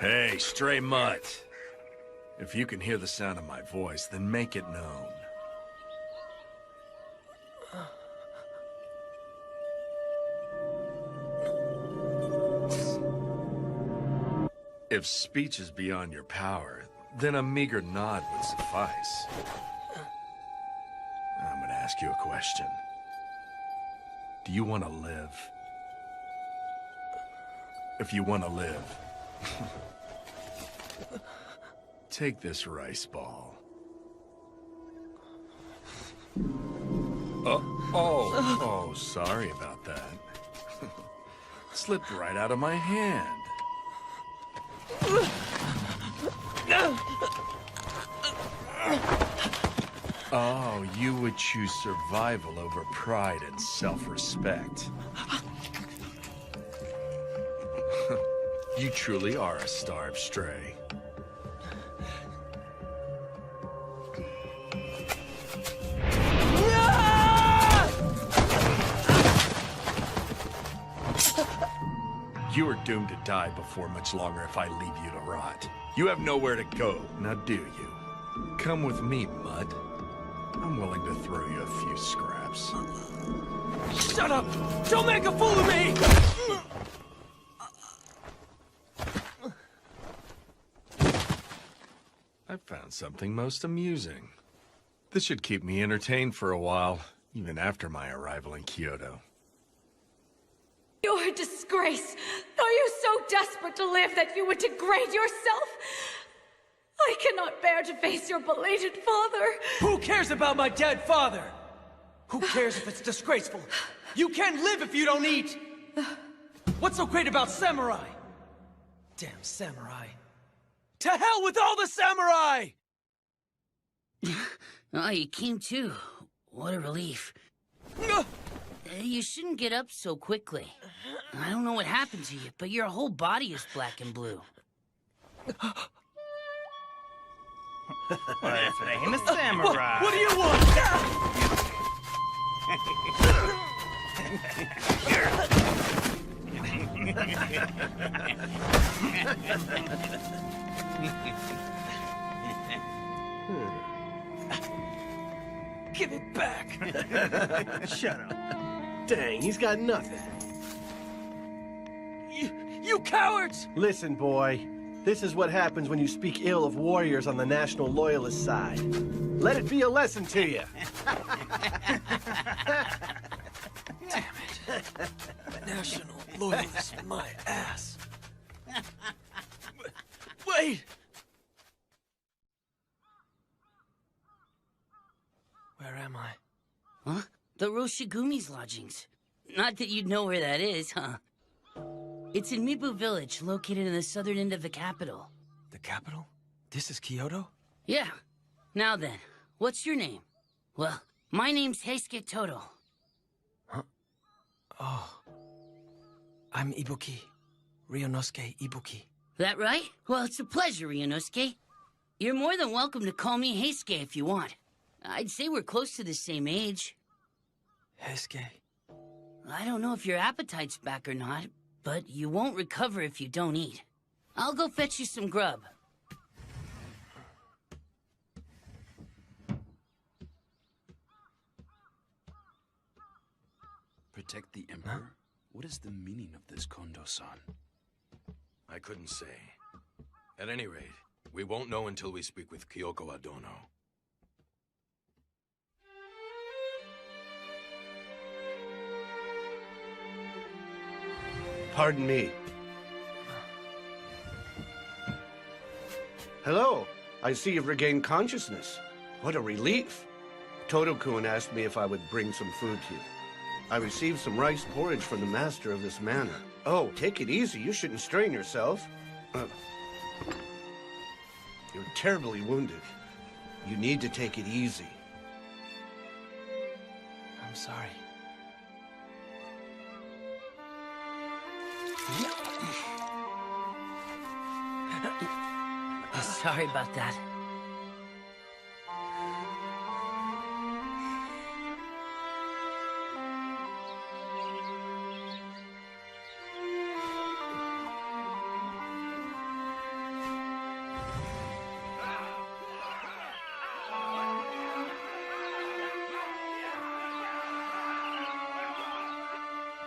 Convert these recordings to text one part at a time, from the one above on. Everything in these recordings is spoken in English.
Hey, stray mutt. If you can hear the sound of my voice, then make it known. If speech is beyond your power, then a meager nod would suffice. I'm gonna ask you a question. Do you want to live? If you want to live, take this rice ball. Oh, sorry about that. Slipped right out of my hand. Oh, you would choose survival over pride and self-respect. You truly are a starved stray. You are doomed to die before much longer if I leave you to rot. You have nowhere to go, now do you? Come with me, Mutt. I'm willing to throw you a few scraps. Shut up! Don't make a fool of me! I found something most amusing. This should keep me entertained for a while, even after my arrival in Kyoto. You're a disgrace! Are you so desperate to live that you would degrade yourself? I cannot bear to face your belated father. Who cares about my dead father? Who cares if it's disgraceful? You can't live if you don't eat! What's so great about samurai? Damn samurai. To hell with all the samurai! Oh, you came too. What a relief. You shouldn't get up so quickly. I don't know what happened to you, but your whole body is black and blue. Well, if it ain't a samurai. What do you want? Give it back. Shut up. Dang, he's got nothing. You cowards! Listen, boy. This is what happens when you speak ill of warriors on the National Loyalist side. Let it be a lesson to you. Damn it. National Loyalist, my ass. Wait! Where am I? Huh? The Roshigumi's lodgings. Not that you'd know where that is, huh? It's in Mibu Village, located in the southern end of the capital. The capital? This is Kyoto? Yeah. Now then, what's your name? Well, my name's Heisuke Todo. Huh? Oh. I'm Ibuki. Ryunosuke Ibuki. That right? Well, it's a pleasure, Ryunosuke. You're more than welcome to call me Heisuke if you want. I'd say we're close to the same age. Heisuke. I don't know if your appetite's back or not, but you won't recover if you don't eat. I'll go fetch you some grub. Protect the Emperor? Huh? What is the meaning of this, Kondo-san? I couldn't say. At any rate, we won't know until we speak with Kyoko Adono. Pardon me. Hello. I see you've regained consciousness. What a relief. Todo-kun asked me if I would bring some food to you. I received some rice porridge from the master of this manor. Oh, take it easy. You shouldn't strain yourself. You're terribly wounded. You need to take it easy. I'm sorry. Sorry about that.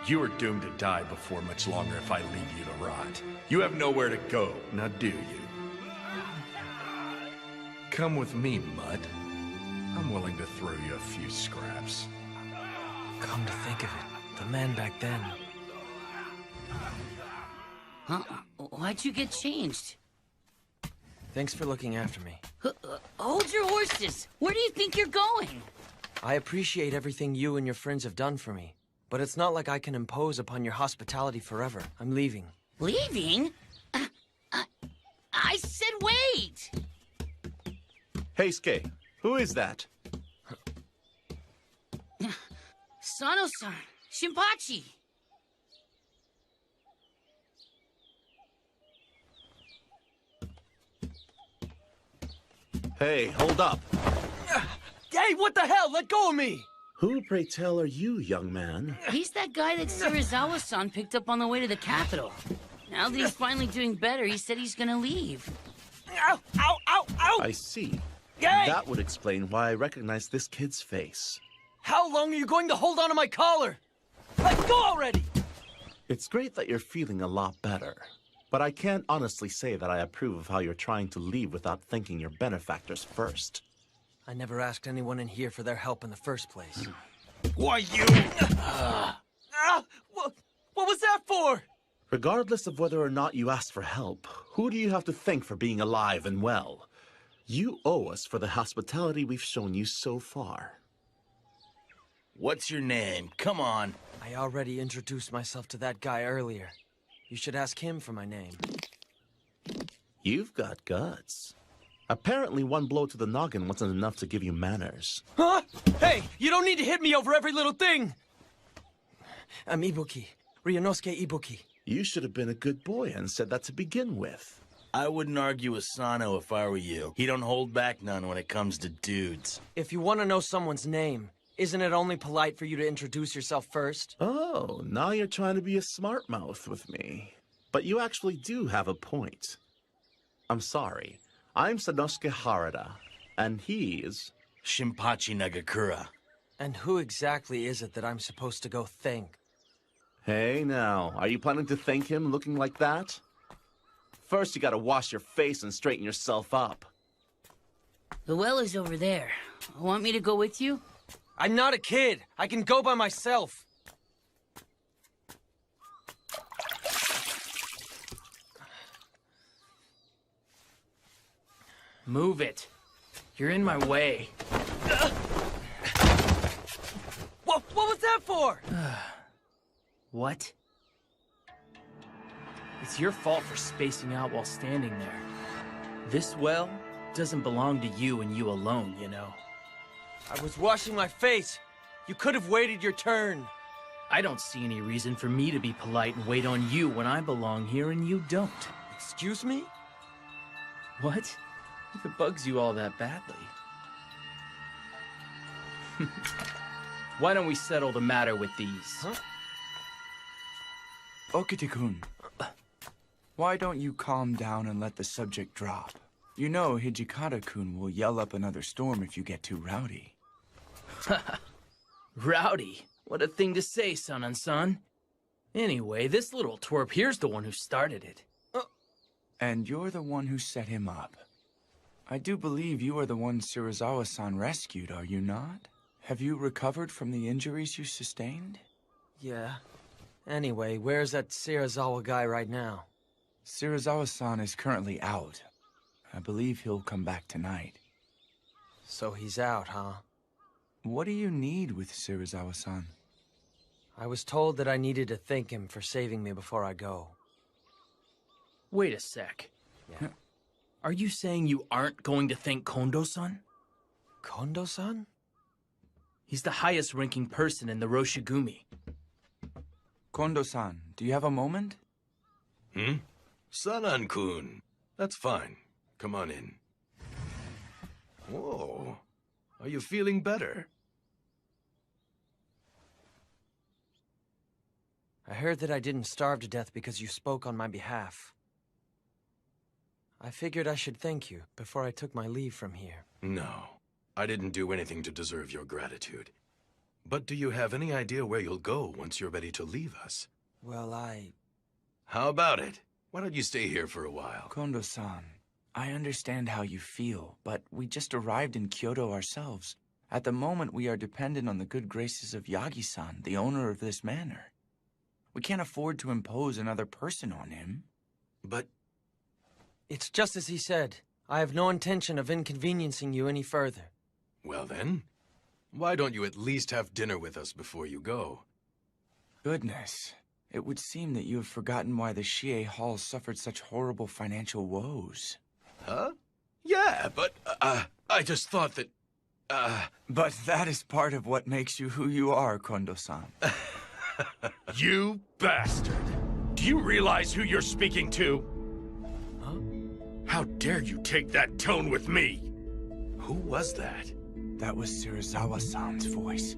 You are doomed to die before much longer if I leave you to rot. You have nowhere to go, now do you? Come with me, Mutt. I'm willing to throw you a few scraps. Come to think of it, the man back then. Huh? Why'd you get changed? Thanks for looking after me. Hold your horses! Where do you think you're going? I appreciate everything you and your friends have done for me, but it's not like I can impose upon your hospitality forever. I'm leaving. Leaving? I said wait! Hey, Skay, who is that? Sano-san, Shinpachi. Hey, hold up. Hey, what the hell? Let go of me! Who, pray tell, are you, young man? He's that guy that Serizawa-san picked up on the way to the capital. Now that he's finally doing better, he said he's gonna leave. Ow! Ow! Ow! Ow! I see. Hey! That would explain why I recognize this kid's face. How long are you going to hold on to my collar? Let go already! It's great that you're feeling a lot better, but I can't honestly say that I approve of how you're trying to leave without thanking your benefactors first. I never asked anyone in here for their help in the first place. Why, you... What was that for? Regardless of whether or not you asked for help, who do you have to thank for being alive and well? You owe us for the hospitality we've shown you so far. What's your name? Come on. I already introduced myself to that guy earlier. You should ask him for my name. You've got guts. Apparently, one blow to the noggin wasn't enough to give you manners. Huh? Hey, you don't need to hit me over every little thing! I'm Ibuki. Ryunosuke Ibuki. You should have been a good boy and said that to begin with. I wouldn't argue with Sano if I were you. He don't hold back none when it comes to dudes. If you want to know someone's name, isn't it only polite for you to introduce yourself first? Oh, now you're trying to be a smart mouth with me. But you actually do have a point. I'm sorry. I'm Sanosuke Harada, and he's... Shinpachi Nagakura. And who exactly is it that I'm supposed to go thank? Hey now, are you planning to thank him looking like that? First you gotta wash your face and straighten yourself up. The well is over there. Want me to go with you? I'm not a kid. I can go by myself. Move it. You're in my way. What was that for? What? It's your fault for spacing out while standing there. This well doesn't belong to you and you alone, you know. I was washing my face. You could have waited your turn. I don't see any reason for me to be polite and wait on you when I belong here and you don't. Excuse me? What? If it bugs you all that badly. Why don't we settle the matter with these? Huh? Okite-kun, why don't you calm down and let the subject drop? You know Hijikata-kun will yell up another storm if you get too rowdy. Rowdy? What a thing to say, son-on-son. Anyway, this little twerp here's the one who started it. And you're the one who set him up. I do believe you are the one Serizawa-san rescued, are you not? Have you recovered from the injuries you sustained? Yeah. Anyway, where's that Serizawa guy right now? Serizawa-san is currently out. I believe he'll come back tonight. So he's out, huh? What do you need with Serizawa-san? I was told that I needed to thank him for saving me before I go. Wait a sec. Yeah. Are you saying you aren't going to thank Kondo-san? Kondo-san? He's the highest-ranking person in the Roshigumi. Kondo-san, do you have a moment? Sanan-kun. That's fine. Come on in. Whoa. Are you feeling better? I heard that I didn't starve to death because you spoke on my behalf. I figured I should thank you before I took my leave from here. No. I didn't do anything to deserve your gratitude. But do you have any idea where you'll go once you're ready to leave us? Well, How about it? Why don't you stay here for a while? Kondo-san, I understand how you feel, but we just arrived in Kyoto ourselves. At the moment, we are dependent on the good graces of Yagi-san, the owner of this manor. We can't afford to impose another person on him. But it's just as he said. I have no intention of inconveniencing you any further. well then, why don't you at least have dinner with us before you go? Goodness, it would seem that you have forgotten why the Shie Hall suffered such horrible financial woes. Huh? Yeah, but, I just thought that, But that is part of what makes you who you are, Kondo-san. You bastard! Do you realize who you're speaking to? Huh? How dare you take that tone with me? Who was that? That was Serizawa-san's voice.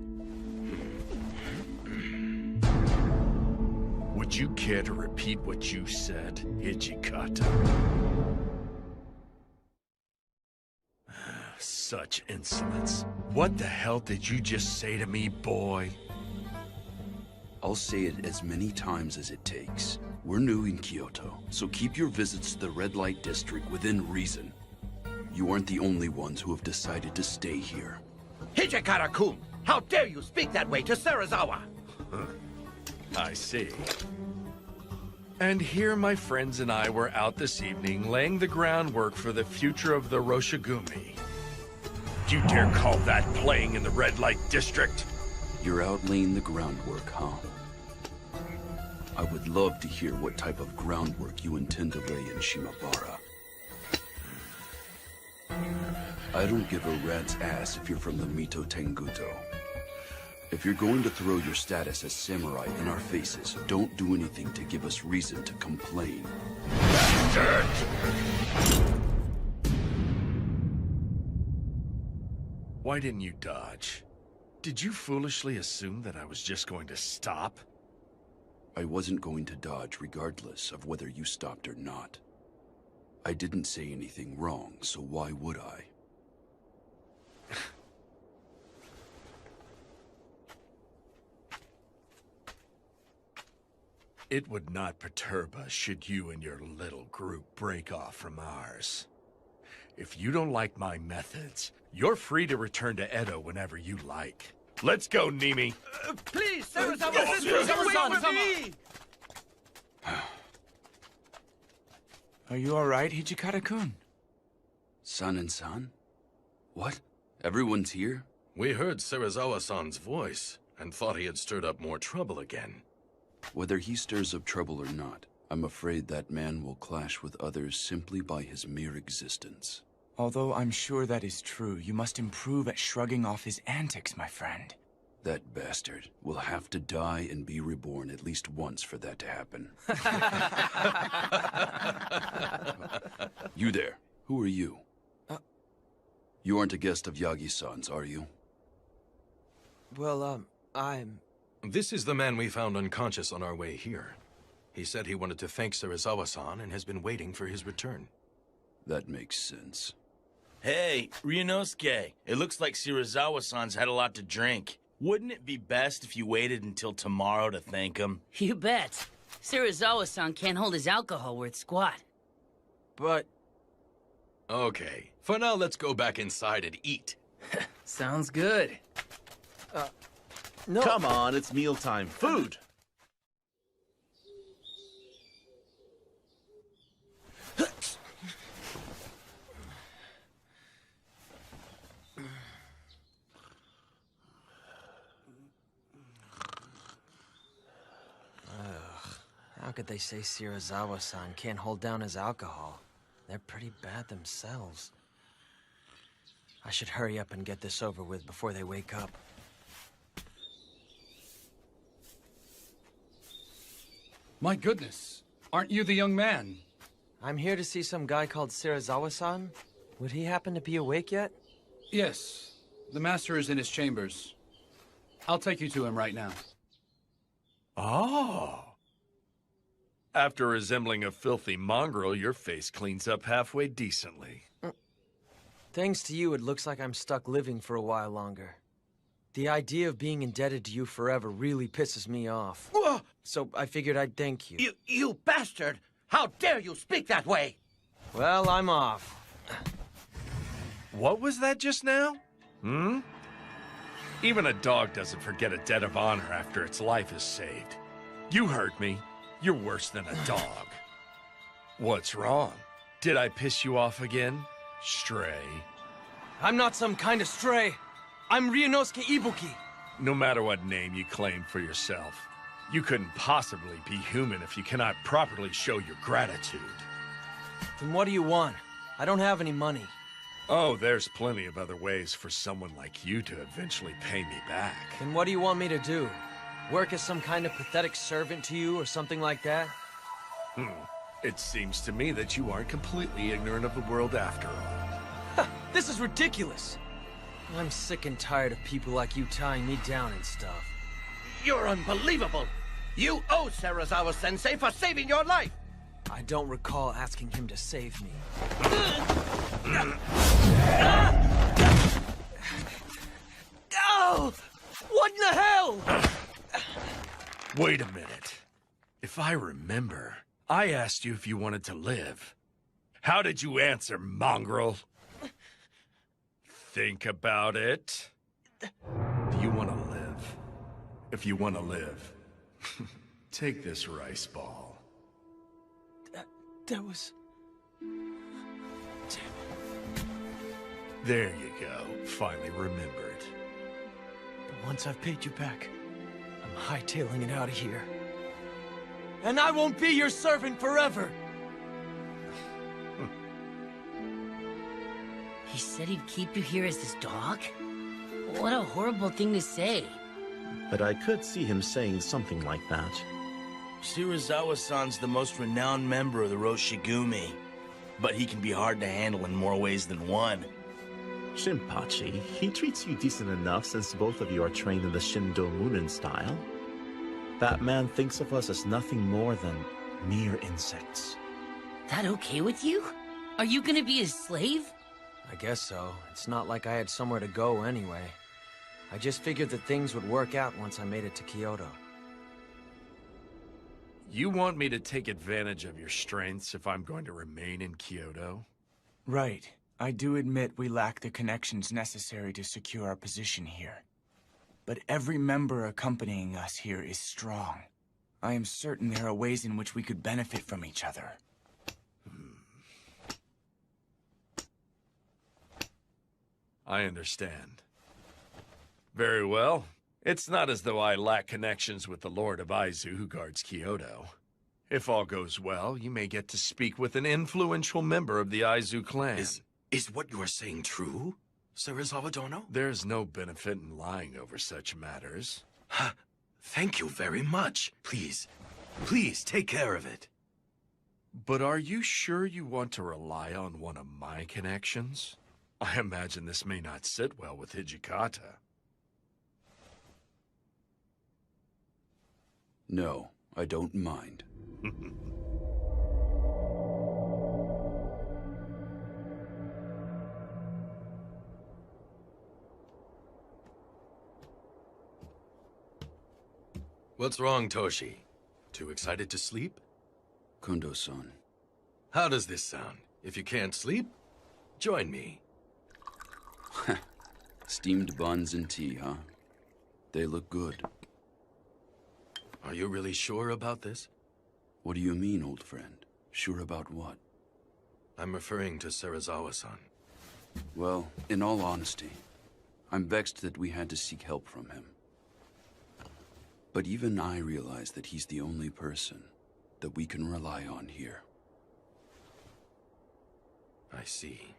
Would you care to repeat what you said, Hijikata? Such insolence. What the hell did you just say to me, boy? I'll say it as many times as it takes. We're new in Kyoto, so keep your visits to the red light district within reason. You aren't the only ones who have decided to stay here. Hijikata-kun! How dare you speak that way to Serizawa? I see. And here my friends and I were out this evening laying the groundwork for the future of the Roshigumi. Do you dare call that playing in the red light district? You're out laying the groundwork, huh? I would love to hear what type of groundwork you intend to lay in Shimabara. I don't give a rat's ass if you're from the Mito Tenguto. If you're going to throw your status as samurai in our faces, don't do anything to give us reason to complain. Bastard! Why didn't you dodge? Did you foolishly assume that I was just going to stop? I wasn't going to dodge regardless of whether you stopped or not. I didn't say anything wrong, so why would I? It would not perturb us should you and your little group break off from ours. If you don't like my methods, you're free to return to Edo whenever you like. Let's go, Nimi! Please, Serizawa, wait for me! Are you alright, Hijikata-kun? San and San? What? Everyone's here? We heard Serizawa-san's voice, and thought he had stirred up more trouble again. Whether he stirs up trouble or not, I'm afraid that man will clash with others simply by his mere existence. Although I'm sure that is true, you must improve at shrugging off his antics, my friend. That bastard will have to die and be reborn at least once for that to happen. You there. Who are you? You aren't a guest of Yagi-san's, are you? Well, I'm... This is the man we found unconscious on our way here. He said he wanted to thank Serizawa-san and has been waiting for his return. That makes sense. Hey, Ryunosuke, it looks like Serizawa-san's had a lot to drink. Wouldn't it be best if you waited until tomorrow to thank him? You bet. Serizawa-san can't hold his alcohol worth squat. But... Okay, for now let's go back inside and eat. Sounds good. No. Come on, it's mealtime. Food! How could they say Serizawa-san can't hold down his alcohol? They're pretty bad themselves. I should hurry up and get this over with before they wake up. My goodness, aren't you the young man? I'm here to see some guy called Serizawa-san. Would he happen to be awake yet? Yes, the master is in his chambers. I'll take you to him right now. Oh. After resembling a filthy mongrel, your face cleans up halfway decently. Thanks to you, it looks like I'm stuck living for a while longer. The idea of being indebted to you forever really pisses me off. So I figured I'd thank you. You bastard! How dare you speak that way? Well, I'm off. What was that just now? Even a dog doesn't forget a debt of honor after its life is saved. You heard me. You're worse than a dog. What's wrong? Did I piss you off again? Stray. I'm not some kind of stray. I'm Ryunosuke Ibuki. No matter what name you claim for yourself, you couldn't possibly be human if you cannot properly show your gratitude. Then what do you want? I don't have any money. Oh, there's plenty of other ways for someone like you to eventually pay me back. Then what do you want me to do? Work as some kind of pathetic servant to you or something like that? It seems to me that you aren't completely ignorant of the world after all. This is ridiculous. I'm sick and tired of people like you tying me down and stuff. You're unbelievable! You owe Serizawa-sensei for saving your life! I don't recall asking him to save me. Oh! What in the hell? Wait a minute. If I remember, I asked you if you wanted to live. How did you answer, mongrel? Think about it. Do you want to live? If you want to live, take this rice ball. That was... There you go. Finally remembered. But once I've paid you back, I'm hightailing it out of here. And I won't be your servant forever! He said he'd keep you here as his dog? What a horrible thing to say. But I could see him saying something like that. Serizawa-san's the most renowned member of the Roshigumi, but he can be hard to handle in more ways than one. Shinpachi, he treats you decent enough since both of you are trained in the Shindo Munin style. That man thinks of us as nothing more than mere insects. That okay with you? Are you gonna be his slave? I guess so. It's not like I had somewhere to go anyway. I just figured that things would work out once I made it to Kyoto. You want me to take advantage of your strengths if I'm going to remain in Kyoto? Right. I do admit we lack the connections necessary to secure our position here. But every member accompanying us here is strong. I am certain there are ways in which we could benefit from each other. I understand. Very well. It's not as though I lack connections with the Lord of Aizu who guards Kyoto. If all goes well, you may get to speak with an influential member of the Aizu clan. Is what you are saying true, Serizawa Dono? There's no benefit in lying over such matters. Thank you very much. Please take care of it. But are you sure you want to rely on one of my connections? I imagine this may not sit well with Hijikata. No, I don't mind. What's wrong, Toshi? Too excited to sleep? Kondo-san. How does this sound? If you can't sleep, join me. Steamed buns and tea, huh? They look good. Are you really sure about this? What do you mean, old friend? Sure about what? I'm referring to Serizawa-san. Well, in all honesty, I'm vexed that we had to seek help from him. But even I realize that he's the only person that we can rely on here. I see.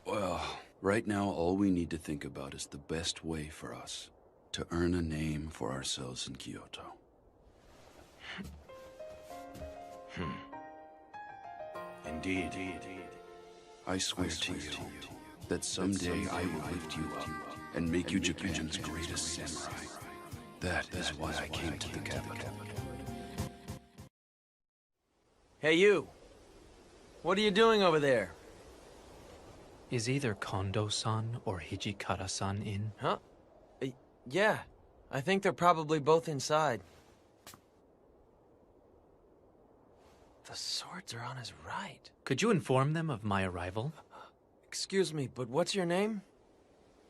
Well, right now all we need to think about is the best way for us to earn a name for ourselves in Kyoto. Indeed. I swear to you that someday I will lift you up and make you Japan's greatest samurai. That is why I came to the capital. Hey, you! What are you doing over there? Is either Kondo-san or Hijikata-san in? Huh? Yeah. I think they're probably both inside. The swords are on his right. Could you inform them of my arrival? Excuse me, but what's your name?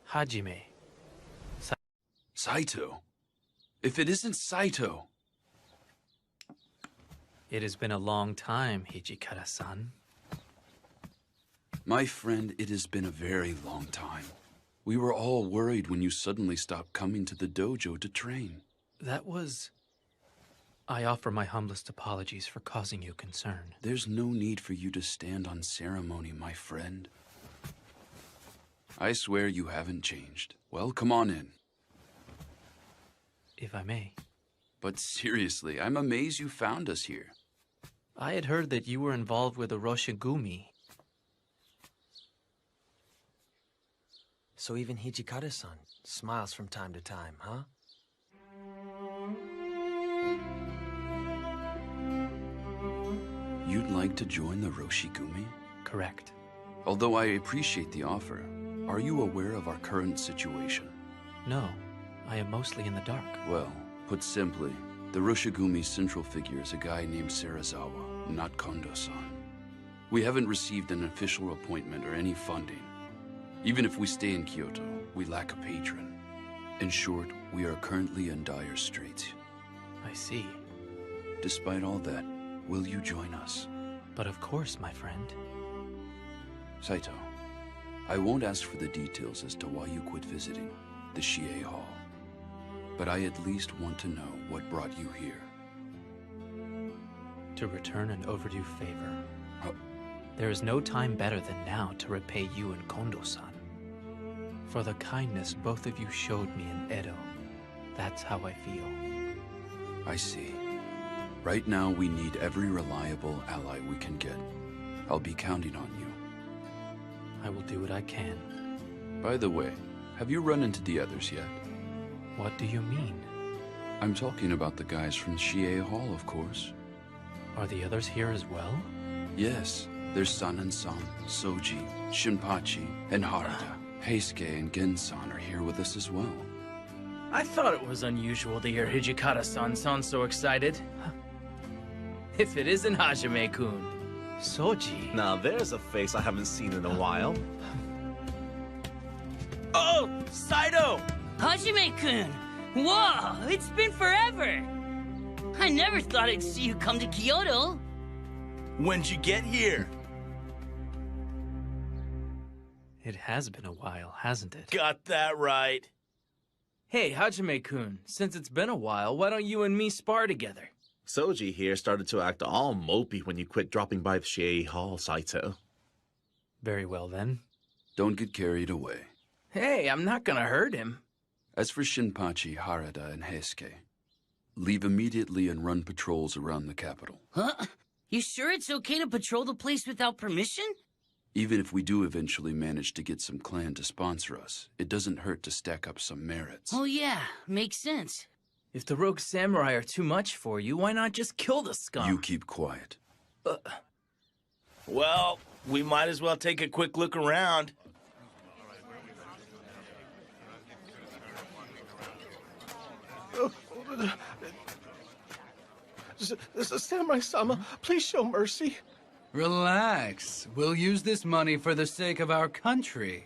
Hajime. Saito. If it isn't Saito. It has been a long time, Hijikata-san. My friend, it has been a very long time. We were all worried when you suddenly stopped coming to the dojo to train. That was... I offer my humblest apologies for causing you concern. There's no need for you to stand on ceremony, my friend. I swear you haven't changed. Well, come on in. If I may. But seriously, I'm amazed you found us here. I had heard that you were involved with a Roshigumi. So even Hijikata-san smiles from time to time, huh? You'd like to join the Roshigumi? Correct. Although I appreciate the offer, are you aware of our current situation? No, I am mostly in the dark. Well, put simply, the Roshigumi's central figure is a guy named Serizawa, not Kondo-san. We haven't received an official appointment or any funding. Even if we stay in Kyoto, we lack a patron. In short, we are currently in dire straits. I see. Despite all that, will you join us? But of course, my friend. Saito, I won't ask for the details as to why you quit visiting the Shie Hall. But I at least want to know what brought you here. To return an overdue favor. Oh. There is no time better than now to repay you and Kondo-san. For the kindness both of you showed me in Edo. That's how I feel. I see. Right now, we need every reliable ally we can get. I'll be counting on you. I will do what I can. By the way, have you run into the others yet? What do you mean? I'm talking about the guys from Shie Hall, of course. Are the others here as well? Yes. There's San and San, Soji, Shinpachi, and Harada. Heisuke and Gen-san are here with us as well. I thought it was unusual to hear Hijikata-san sound so excited. If it isn't Hajime-kun. Soji. Now there's a face I haven't seen in a while. Oh, Saito! Hajime-kun! Whoa, it's been forever! I never thought I'd see you come to Kyoto. When'd you get here? It has been a while, hasn't it? Got that right. Hey, Hajime-kun, since it's been a while, why don't you and me spar together? Soji here started to act all mopey when you quit dropping by the Shie Hall, Saito. Very well, then. Don't get carried away. Hey, I'm not gonna hurt him. As for Shinpachi, Harada, and Heisuke, leave immediately and run patrols around the capital. Huh? You sure it's okay to patrol the place without permission? Even if we do eventually manage to get some clan to sponsor us, it doesn't hurt to stack up some merits. Oh yeah, makes sense. If the rogue samurai are too much for you, why not just kill the scum? You keep quiet. Well, we might as well take a quick look around. Samurai-sama, please show mercy. Relax. We'll use this money for the sake of our country.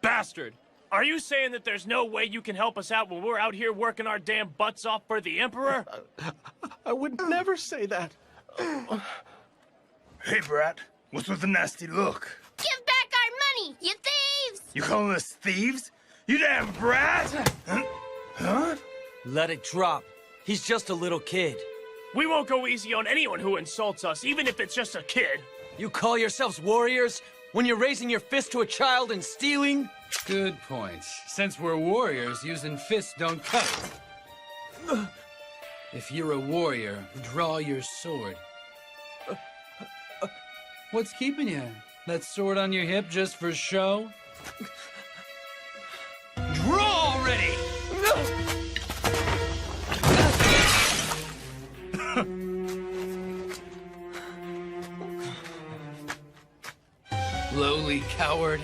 Bastard! Are you saying that there's no way you can help us out when we're out here working our damn butts off for the Emperor? I would never say that. Hey, brat. What's with the nasty look? Give back our money, you thieves! You calling us thieves? You damn brat! Huh? Let it drop. He's just a little kid. We won't go easy on anyone who insults us, even if it's just a kid. You call yourselves warriors when you're raising your fist to a child and stealing? Good points. Since we're warriors, using fists don't cut it. If you're a warrior, draw your sword. What's keeping you? That sword on your hip just for show? Draw already! Lowly coward.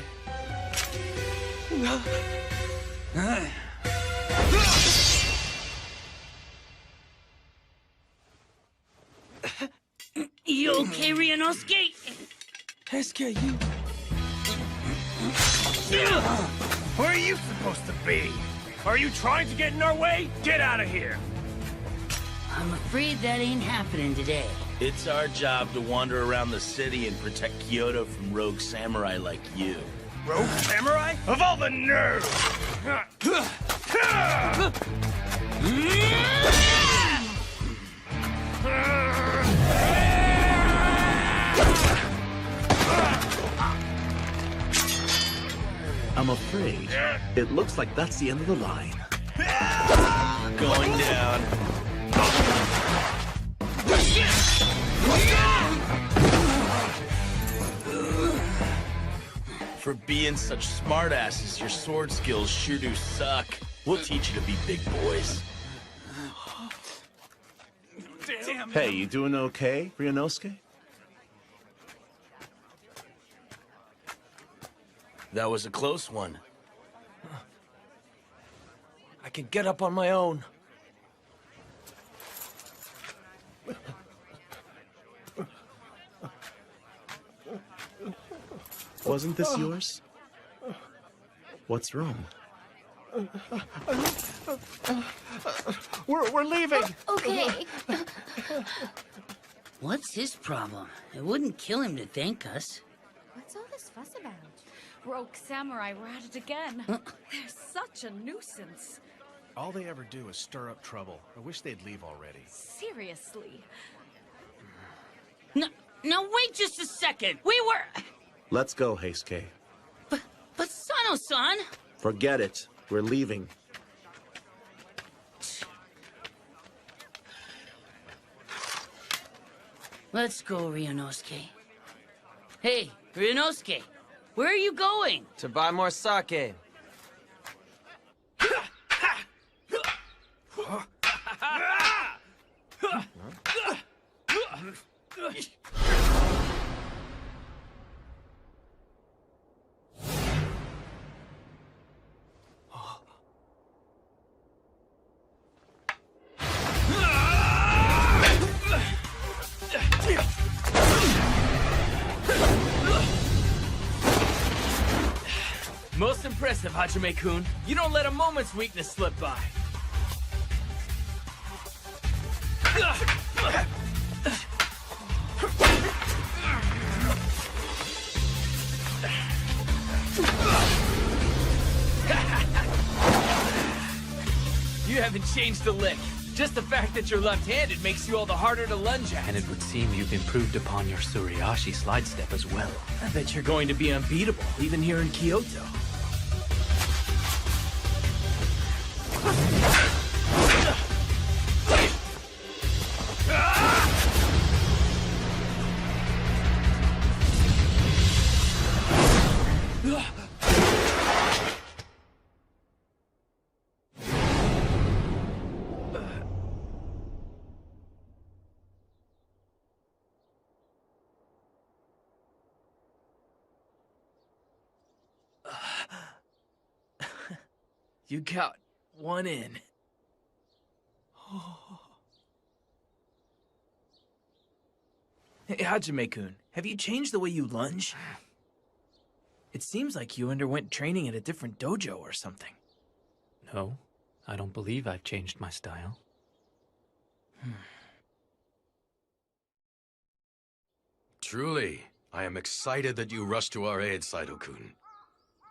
You okay, Ryunosuke? Heisuke, you... Where are you supposed to be? Are you trying to get in our way? Get out of here! I'm afraid that ain't happening today. It's our job to wander around the city and protect Kyoto from rogue samurai like you. Rogue samurai? Of all the nerve! I'm afraid it looks like that's the end of the line. Going down. For being such smartasses, your sword skills sure do suck. We'll teach you to be big boys. Damn. Hey, you doing okay, Ryunosuke? That was a close one. I can get up on my own. Wasn't this yours? What's wrong? We're leaving. Okay. What's his problem? It wouldn't kill him to thank us. What's all this fuss about? Rogue samurai, we're at it again. Huh? They're such a nuisance. All they ever do is stir up trouble. I wish they'd leave already. Seriously. No, wait just a second. We were... Let's go, Heisuke. But Sano-san... Forget it. We're leaving. Let's go, Ryunosuke. Hey, Ryunosuke, where are you going? To buy more sake. Most impressive, Hajime-kun. You don't let a moment's weakness slip by. You haven't changed a lick. Just the fact that you're left-handed makes you all the harder to lunge at. And it would seem you've improved upon your Suriashi slide step as well. I bet you're going to be unbeatable, even here in Kyoto. You got one in. Hey, Hajime-kun, have you changed the way you lunge? It seems like you underwent training at a different dojo or something. No, I don't believe I've changed my style. Truly, I am excited that you rushed to our aid, Saito-kun.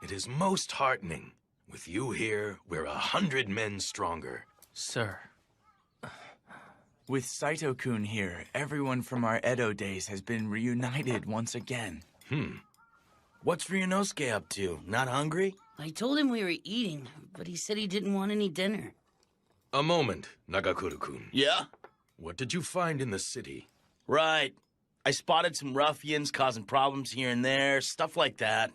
It is most heartening. With you here, we're 100 men stronger. Sir. With Saito-kun here, everyone from our Edo days has been reunited once again. What's Ryunosuke up to? Not hungry? I told him we were eating, but he said he didn't want any dinner. A moment, Nagakure-kun. Yeah? What did you find in the city? Right. I spotted some ruffians causing problems here and there, stuff like that.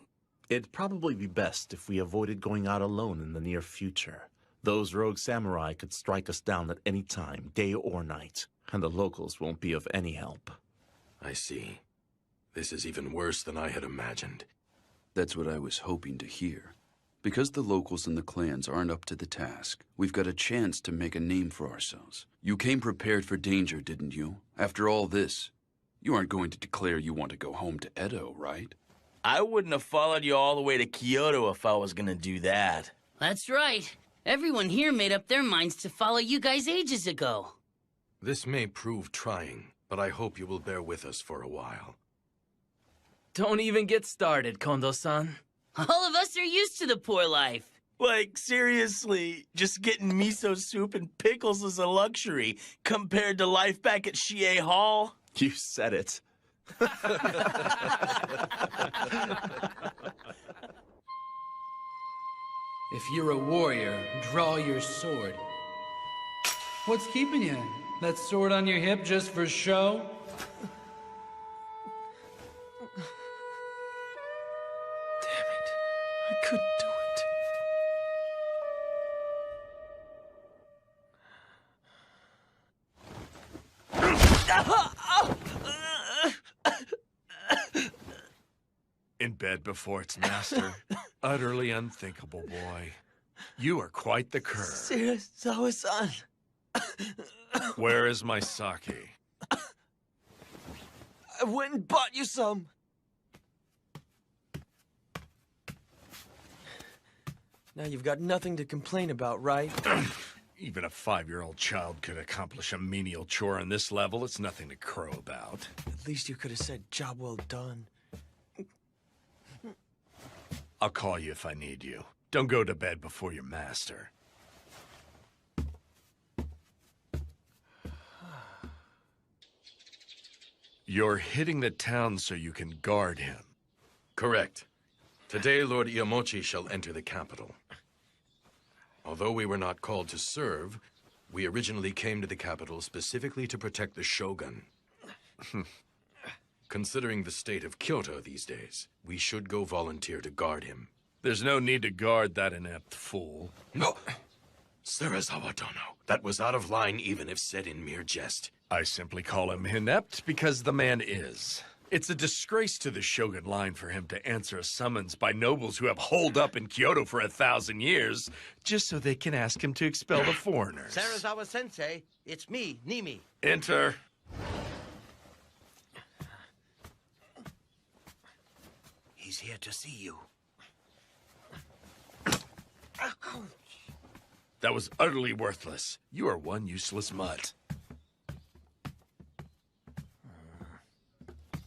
It'd probably be best if we avoided going out alone in the near future. Those rogue samurai could strike us down at any time, day or night, and the locals won't be of any help. I see. This is even worse than I had imagined. That's what I was hoping to hear. Because the locals and the clans aren't up to the task, we've got a chance to make a name for ourselves. You came prepared for danger, didn't you? After all this, you aren't going to declare you want to go home to Edo, right? I wouldn't have followed you all the way to Kyoto if I was gonna do that. That's right. Everyone here made up their minds to follow you guys ages ago. This may prove trying, but I hope you will bear with us for a while. Don't even get started, Kondo-san. All of us are used to the poor life. Like, seriously, just getting miso soup and pickles is a luxury compared to life back at Shie Hall. You said it. If you're a warrior, draw your sword. What's keeping you? That sword on your hip just for show? I couldn't do it. In bed before its master. Utterly unthinkable, boy. You are quite the cur. Serizawa-san. Where is my sake? I went and bought you some. Now you've got nothing to complain about, right? Even a 5-year-old child could accomplish a menial chore on this level. It's nothing to crow about. At least you could have said, job well done. I'll call you if I need you. Don't go to bed before your master. You're hitting the town so you can guard him. Correct. Today, Lord A.M.H shall enter the capital. Although we were not called to serve, we originally came to the capital specifically to protect the Shogun. Considering the state of Kyoto these days, we should go volunteer to guard him. There's no need to guard that inept fool. No! Serizawa Dono, that was out of line even if said in mere jest. I simply call him inept because the man is. It's a disgrace to the Shogun line for him to answer a summons by nobles who have holed up in Kyoto for 1,000 years, just so they can ask him to expel the foreigners. Serizawa-sensei, it's me, Nimi. Enter. He's here to see you. That was utterly worthless. You are one useless mutt.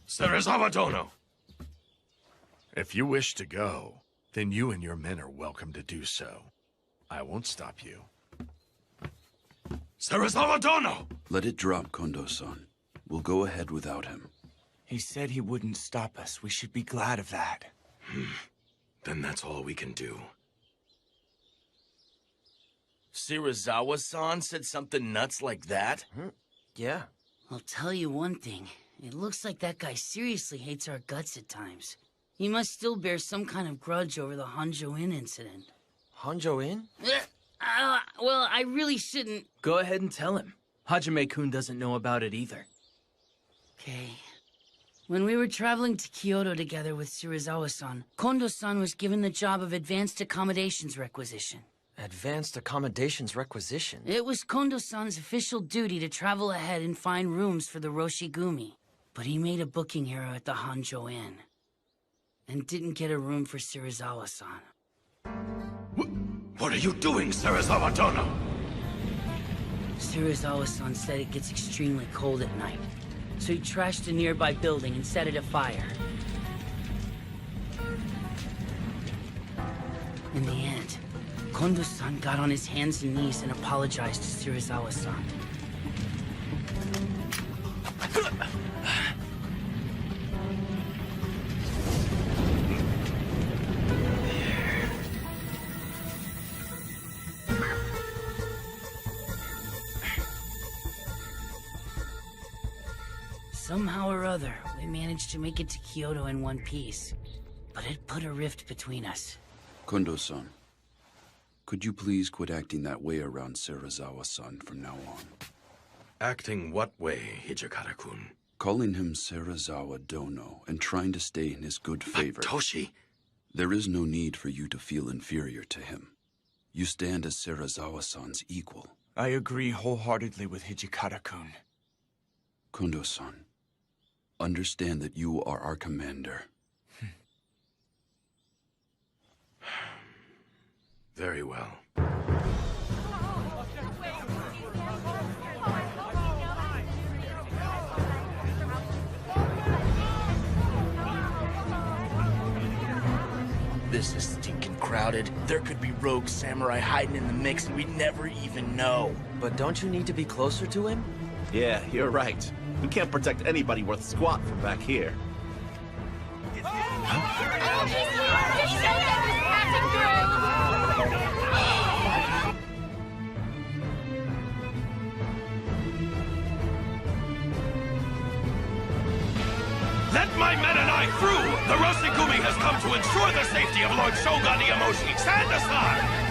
Serizawa Dono! If you wish to go, then you and your men are welcome to do so. I won't stop you. Serizawa Dono! Let it drop, Kondo-san. We'll go ahead without him. He said he wouldn't stop us. We should be glad of that. Then that's all we can do. Serizawa-san said something nuts like that? Yeah. I'll tell you one thing. It looks like that guy seriously hates our guts at times. He must still bear some kind of grudge over the Honjo Inn incident. Honjo Inn? Well, I really shouldn't... Go ahead and tell him. Hajime-kun doesn't know about it either. Okay. When we were traveling to Kyoto together with Serizawa-san, Kondo-san was given the job of Advanced Accommodations Requisition. Advanced Accommodations Requisition? It was Kondo-san's official duty to travel ahead and find rooms for the Roshigumi. But he made a booking error at the Honjo Inn. And didn't get a room for Serizawa-san. What are you doing, Serizawa Dono? Serizawa-san said it gets extremely cold at night. So he trashed a nearby building and set it afire. In the end, Kondo-san got on his hands and knees and apologized to Serizawa-san. Somehow or other, we managed to make it to Kyoto in one piece. But it put a rift between us. Kondo-san, could you please quit acting that way around Serizawa-san from now on? Acting what way, Hijikata-kun? Calling him Serizawa Dono and trying to stay in his good favor. Toshi! There is no need for you to feel inferior to him. You stand as Serizawa-san's equal. I agree wholeheartedly with Hijikata-kun. Kondo-san, understand that you are our commander. Very well. This is stinking crowded. There could be rogue samurai hiding in the mix and we'd never even know. But don't you need to be closer to him? Yeah, you're right. We can't protect anybody worth squat from back here. Let my men and I through! The Roshigumi has come to ensure the safety of Lord Shogun A.M.H. Stand aside!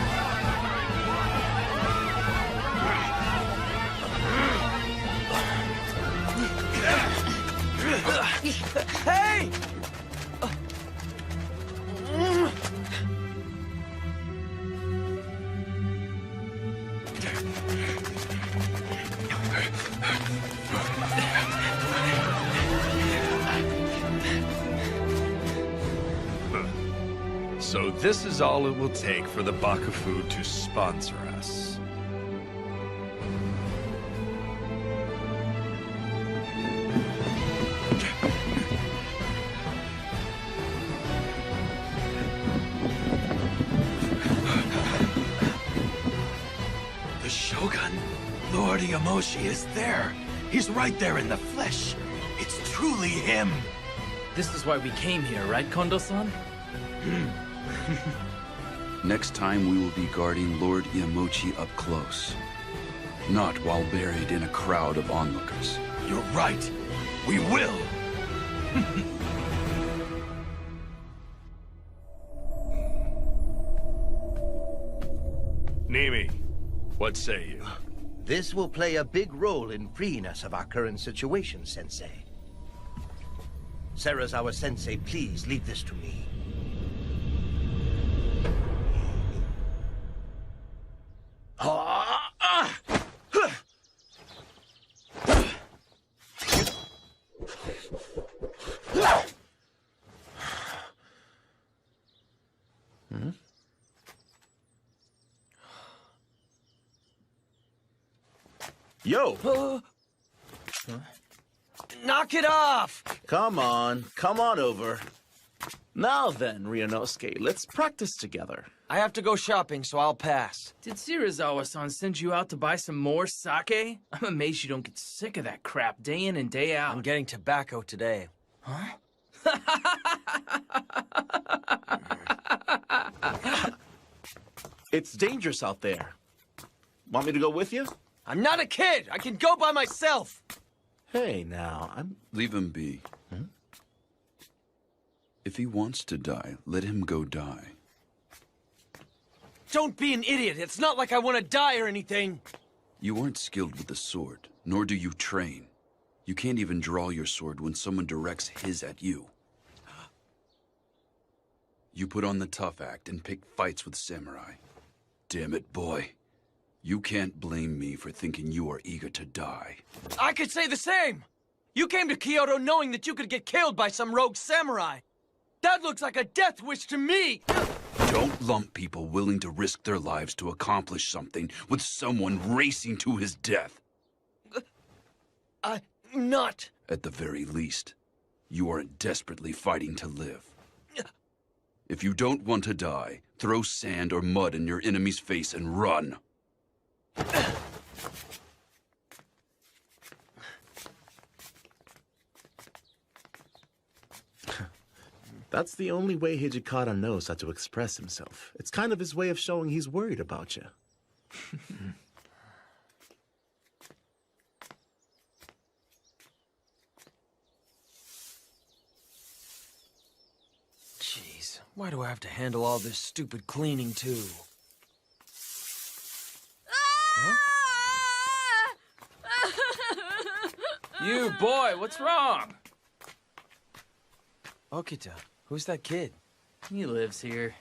Hey! So this is all it will take for the Bakufu to sponsor us. The Shogun, Lord A.M.H. is there. He's right there in the flesh. It's truly him. This is why we came here, right, Kondo-san? Next time we will be guarding Lord Iamochi up close. Not while buried in a crowd of onlookers. You're right. We will. Nimi, what say you? This will play a big role in freeing us of our current situation, Sensei. Serizawa-sensei, please leave this to me. Yo! Knock it off! Come on over. Now then, Ryunosuke, let's practice together. I have to go shopping, so I'll pass. Did Serizawa-san send you out to buy some more sake? I'm amazed you don't get sick of that crap day in and day out. I'm getting tobacco today. Huh? It's dangerous out there. Want me to go with you? I'm not a kid! I can go by myself! Hey, now, Leave him be. If he wants to die, let him go die. Don't be an idiot! It's not like I want to die or anything! You aren't skilled with the sword, nor do you train. You can't even draw your sword when someone directs his at you. You put on the tough act and pick fights with samurai. Damn it, boy. You can't blame me for thinking you are eager to die. I could say the same! You came to Kyoto knowing that you could get killed by some rogue samurai! That looks like a death wish to me! Don't lump people willing to risk their lives to accomplish something with someone racing to his death. I'm not. At the very least, you aren't desperately fighting to live. If you don't want to die, throw sand or mud in your enemy's face and run. That's the only way Hijikata knows how to express himself. It's kind of his way of showing he's worried about you. Jeez, why do I have to handle all this stupid cleaning, too? Huh? You boy, what's wrong? Okita, who's that kid? He lives here.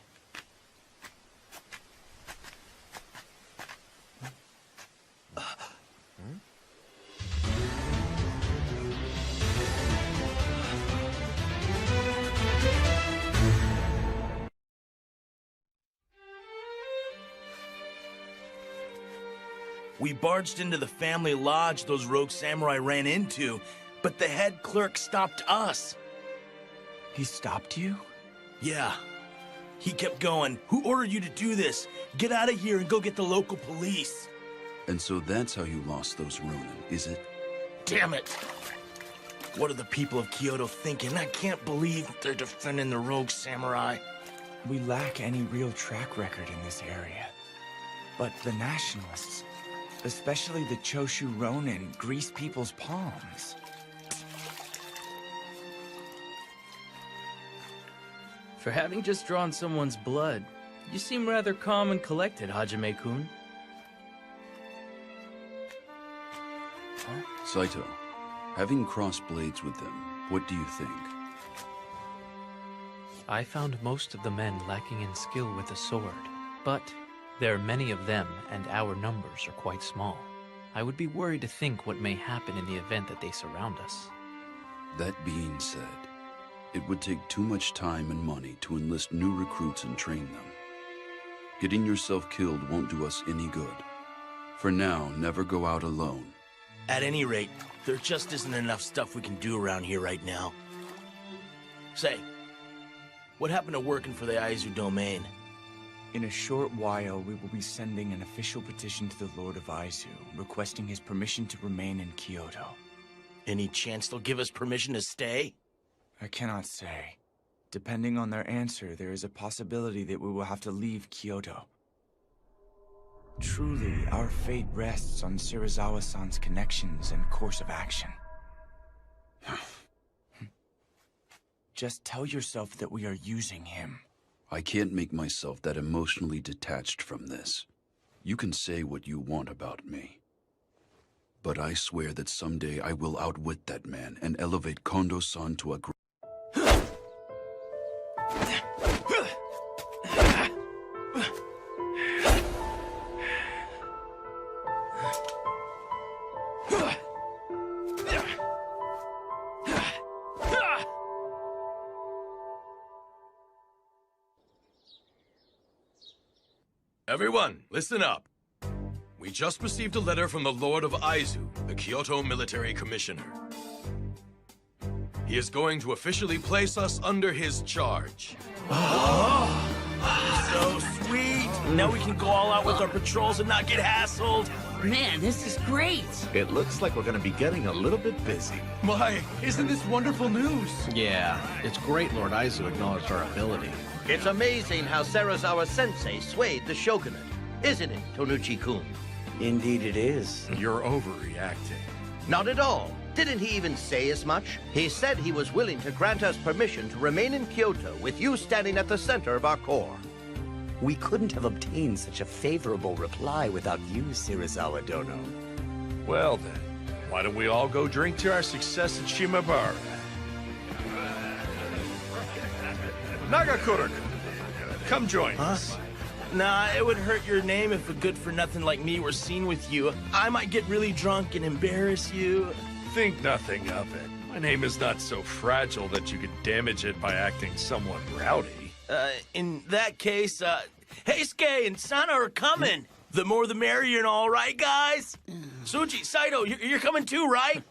We barged into the family lodge those rogue samurai ran into, but the head clerk stopped us. He stopped you? Yeah. He kept going. Who ordered you to do this? Get out of here and go get the local police. And so that's how you lost those Ronin, is it? Damn it! What are the people of Kyoto thinking? I can't believe they're defending the rogue samurai. We lack any real track record in this area. But the nationalists, especially the Choshu Ronin, grease people's palms. For having just drawn someone's blood, you seem rather calm and collected, Hajime-kun. Saito, having crossed blades with them, what do you think? I found most of the men lacking in skill with the sword, but there are many of them and our numbers are quite small. I would be worried to think what may happen in the event that they surround us. That being said, it would take too much time and money to enlist new recruits and train them. Getting yourself killed won't do us any good. For now, never go out alone. At any rate, there just isn't enough stuff we can do around here right now. Say, what happened to working for the Aizu domain? In a short while, we will be sending an official petition to the Lord of Aizu, requesting his permission to remain in Kyoto. Any chance they'll give us permission to stay? I cannot say. Depending on their answer, there is a possibility that we will have to leave Kyoto. Truly, our fate rests on Shirazawa-san's connections and course of action. Just tell yourself that we are using him. I can't make myself that emotionally detached from this. You can say what you want about me. But I swear that someday I will outwit that man and elevate Kondo-san to a Everyone, listen up. We just received a letter from the Lord of Aizu, the Kyoto Military Commissioner. He is going to officially place us under his charge. So sweet! Now we can go all out with our patrols and not get hassled. Man, this is great! It looks like we're gonna be getting a little bit busy. My, isn't this wonderful news? Yeah, it's great Lord Aizu acknowledged our ability. It's amazing how Serizawa-sensei swayed the shogunate, isn't it, Tonuchi-kun? Indeed it is. You're overreacting. Not at all. Didn't he even say as much? He said he was willing to grant us permission to remain in Kyoto with you standing at the center of our corps. We couldn't have obtained such a favorable reply without you, Shirazawa Dono. Well then, why don't we all go drink to our success at Shimabara? Nagakura, come join us. Nah, it would hurt your name if a good-for-nothing like me were seen with you. I might get really drunk and embarrass you. Think nothing of it. My name is not so fragile that you could damage it by acting somewhat rowdy. In that case, Heisuke and Sana are coming. The more the merrier and all, right, guys? Suji, Saito, you're coming too, right?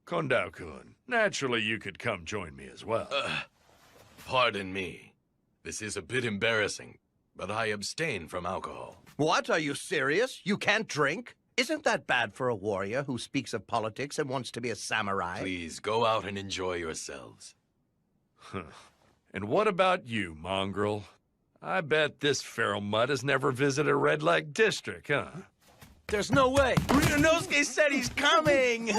Kondo-kun, naturally you could come join me as well. Pardon me. This is a bit embarrassing, but I abstain from alcohol. What? Are you serious? You can't drink? Isn't that bad for a warrior who speaks of politics and wants to be a samurai? Please, go out and enjoy yourselves. And what about you, mongrel? I bet this feral mutt has never visited a red light district, huh? There's no way. Ryunosuke said he's coming.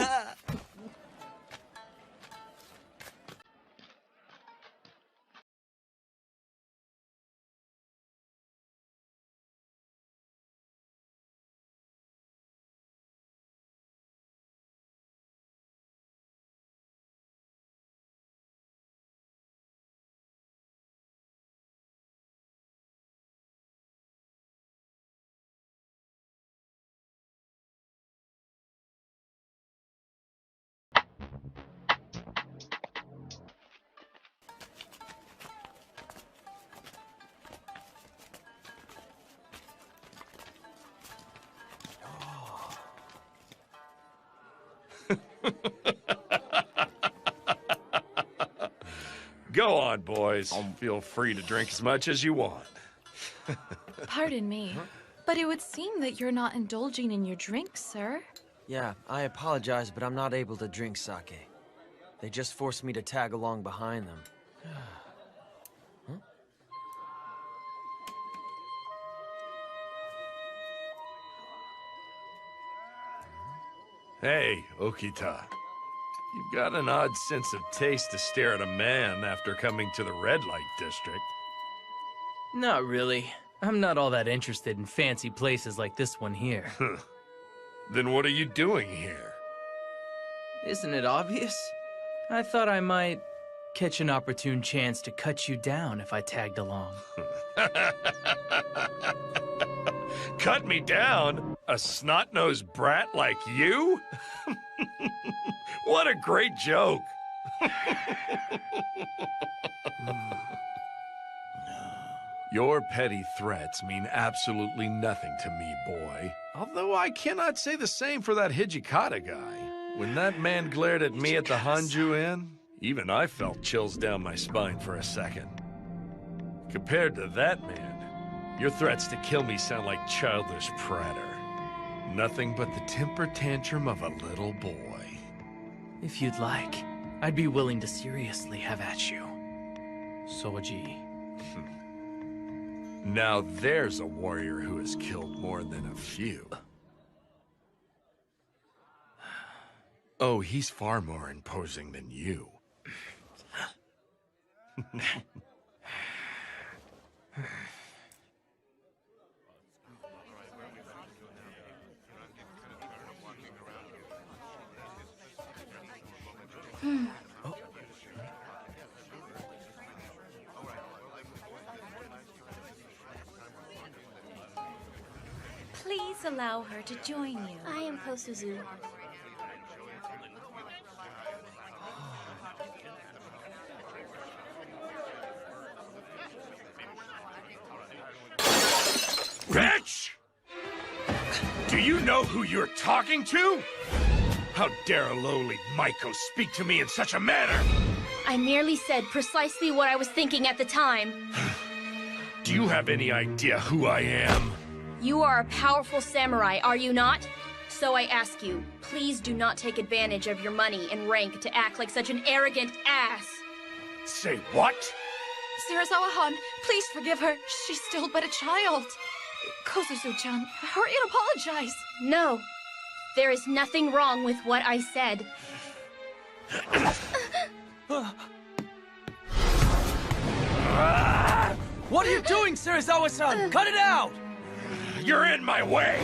Go on, boys. Feel free to drink as much as you want. Pardon me, but it would seem that you're not indulging in your drink, sir. Yeah, I apologize, but I'm not able to drink sake. They just forced me to tag along behind them. Huh? Hey, Okita. You've got an odd sense of taste to stare at a man after coming to the red light district. Not really. I'm not all that interested in fancy places like this one here. Then what are you doing here? Isn't it obvious? I thought I might catch an opportune chance to cut you down if I tagged along. Cut me down? A snot-nosed brat like you? What a great joke! Your petty threats mean absolutely nothing to me, boy. Although I cannot say the same for that Hijikata guy. When that man glared at me at the Hanju Inn, even I felt chills down my spine for a second. Compared to that man, your threats to kill me sound like childish pratter. Nothing but the temper tantrum of a little boy. If you'd like, I'd be willing to seriously have at you. Soji. Now there's a warrior who has killed more than a few. Oh, he's far more imposing than you. Please allow her to join you. I am Kosuzu. Bitch! Do you know who you're talking to? How dare a lowly Maiko speak to me in such a manner? I merely said precisely what I was thinking at the time. Do you have any idea who I am? You are a powerful samurai, are you not? So I ask you, please do not take advantage of your money and rank to act like such an arrogant ass. Say what? Serizawa-han, please forgive her. She's still but a child. Kosuzu-chan, hurry and apologize. No, there is nothing wrong with what I said. What are you doing, Serizawa-san? Cut it out! You're in my way!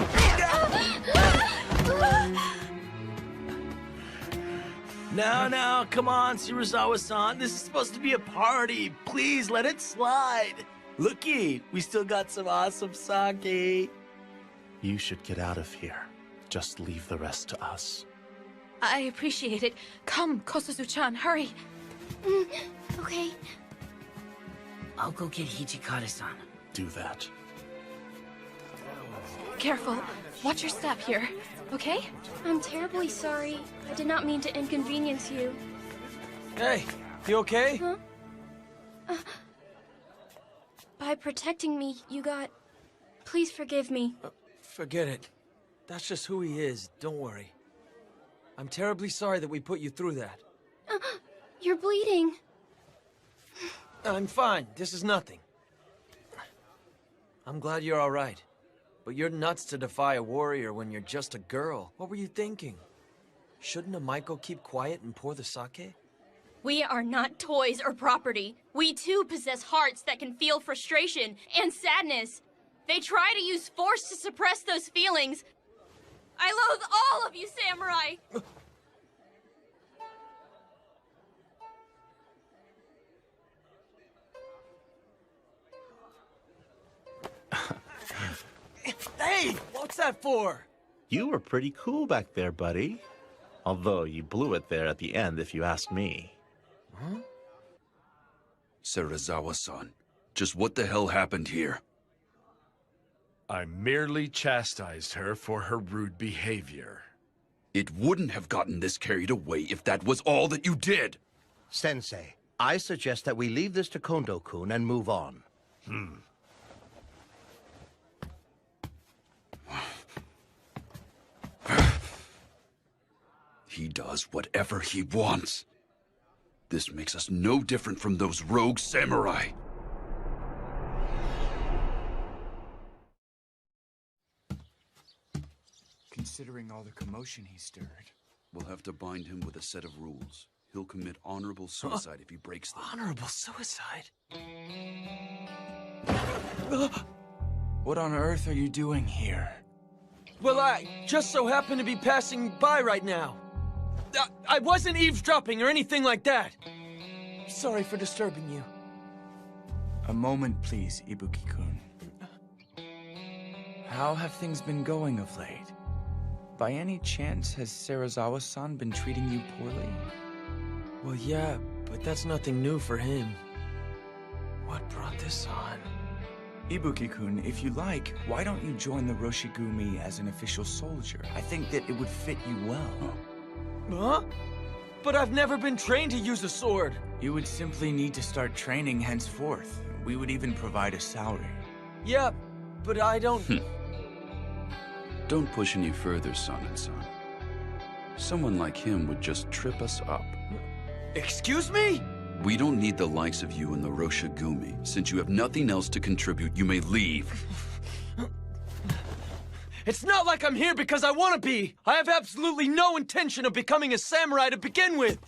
Now, come on, Serizawa-san. This is supposed to be a party. Please, let it slide. Looky, we still got some awesome sake. You should get out of here. Just leave the rest to us. I appreciate it. Come, Kosuzu-chan, hurry. Okay. I'll go get Hijikata-san. Do that. Careful. Watch your step here, okay? I'm terribly sorry. I did not mean to inconvenience you. Hey, you okay? Huh? By protecting me, you got... Please forgive me. Forget it. That's just who he is, don't worry. I'm terribly sorry that we put you through that. You're bleeding. I'm fine. This is nothing. I'm glad you're all right. But you're nuts to defy a warrior when you're just a girl. What were you thinking? Shouldn't a Maiko keep quiet and pour the sake? We are not toys or property. We too possess hearts that can feel frustration and sadness. They try to use force to suppress those feelings. I loathe all of you, samurai! Hey, what's that for? You were pretty cool back there, buddy. Although you blew it there at the end, if you ask me. Huh? Serizawa-san, just what the hell happened here? I merely chastised her for her rude behavior. It wouldn't have gotten this carried away if that was all that you did. Sensei, I suggest that we leave this to Kondo-kun and move on. He does whatever he wants. This makes us no different from those rogue samurai. Considering all the commotion he stirred. We'll have to bind him with a set of rules. He'll commit honorable suicide if he breaks them. Honorable suicide? What on earth are you doing here? Well, I just so happen to be passing by right now. I wasn't eavesdropping or anything like that. Sorry for disturbing you. A moment, please, Ibuki-kun. How have things been going of late? By any chance, has Serizawa-san been treating you poorly? Well, yeah, but that's nothing new for him. What brought this on? Ibuki-kun, if you like, why don't you join the Roshigumi as an official soldier? I think that it would fit you well. Huh? But I've never been trained to use a sword. You would simply need to start training henceforth. We would even provide a salary. Yeah, but I don't... Don't push any further, son. Someone like him would just trip us up. Excuse me? We don't need the likes of you in the Roshigumi. Since you have nothing else to contribute, you may leave. It's not like I'm here because I want to be. I have absolutely no intention of becoming a samurai to begin with.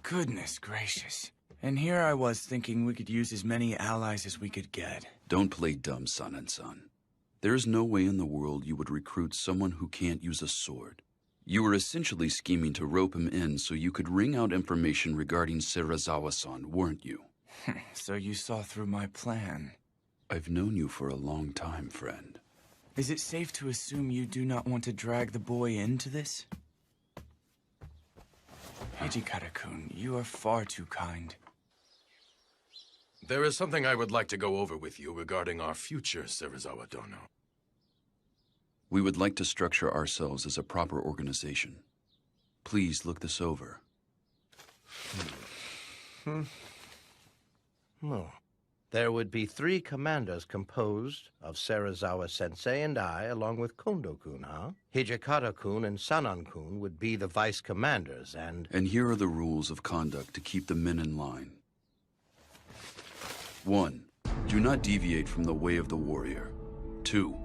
Goodness gracious. And here I was thinking we could use as many allies as we could get. Don't play dumb, son. There is no way in the world you would recruit someone who can't use a sword. You were essentially scheming to rope him in so you could wring out information regarding Serizawa-san, weren't you? So you saw through my plan. I've known you for a long time, friend. Is it safe to assume you do not want to drag the boy into this? Hijikata-kun, you are far too kind. There is something I would like to go over with you regarding our future, Serizawa Dono. We would like to structure ourselves as a proper organization. Please look this over. No. There would be 3 commanders composed of Serizawa-sensei and I, along with Kondo-kun, huh? Hijikata-kun and Sanan-kun would be the vice commanders, and... And here are the rules of conduct to keep the men in line. 1. Do not deviate from the way of the warrior. 2.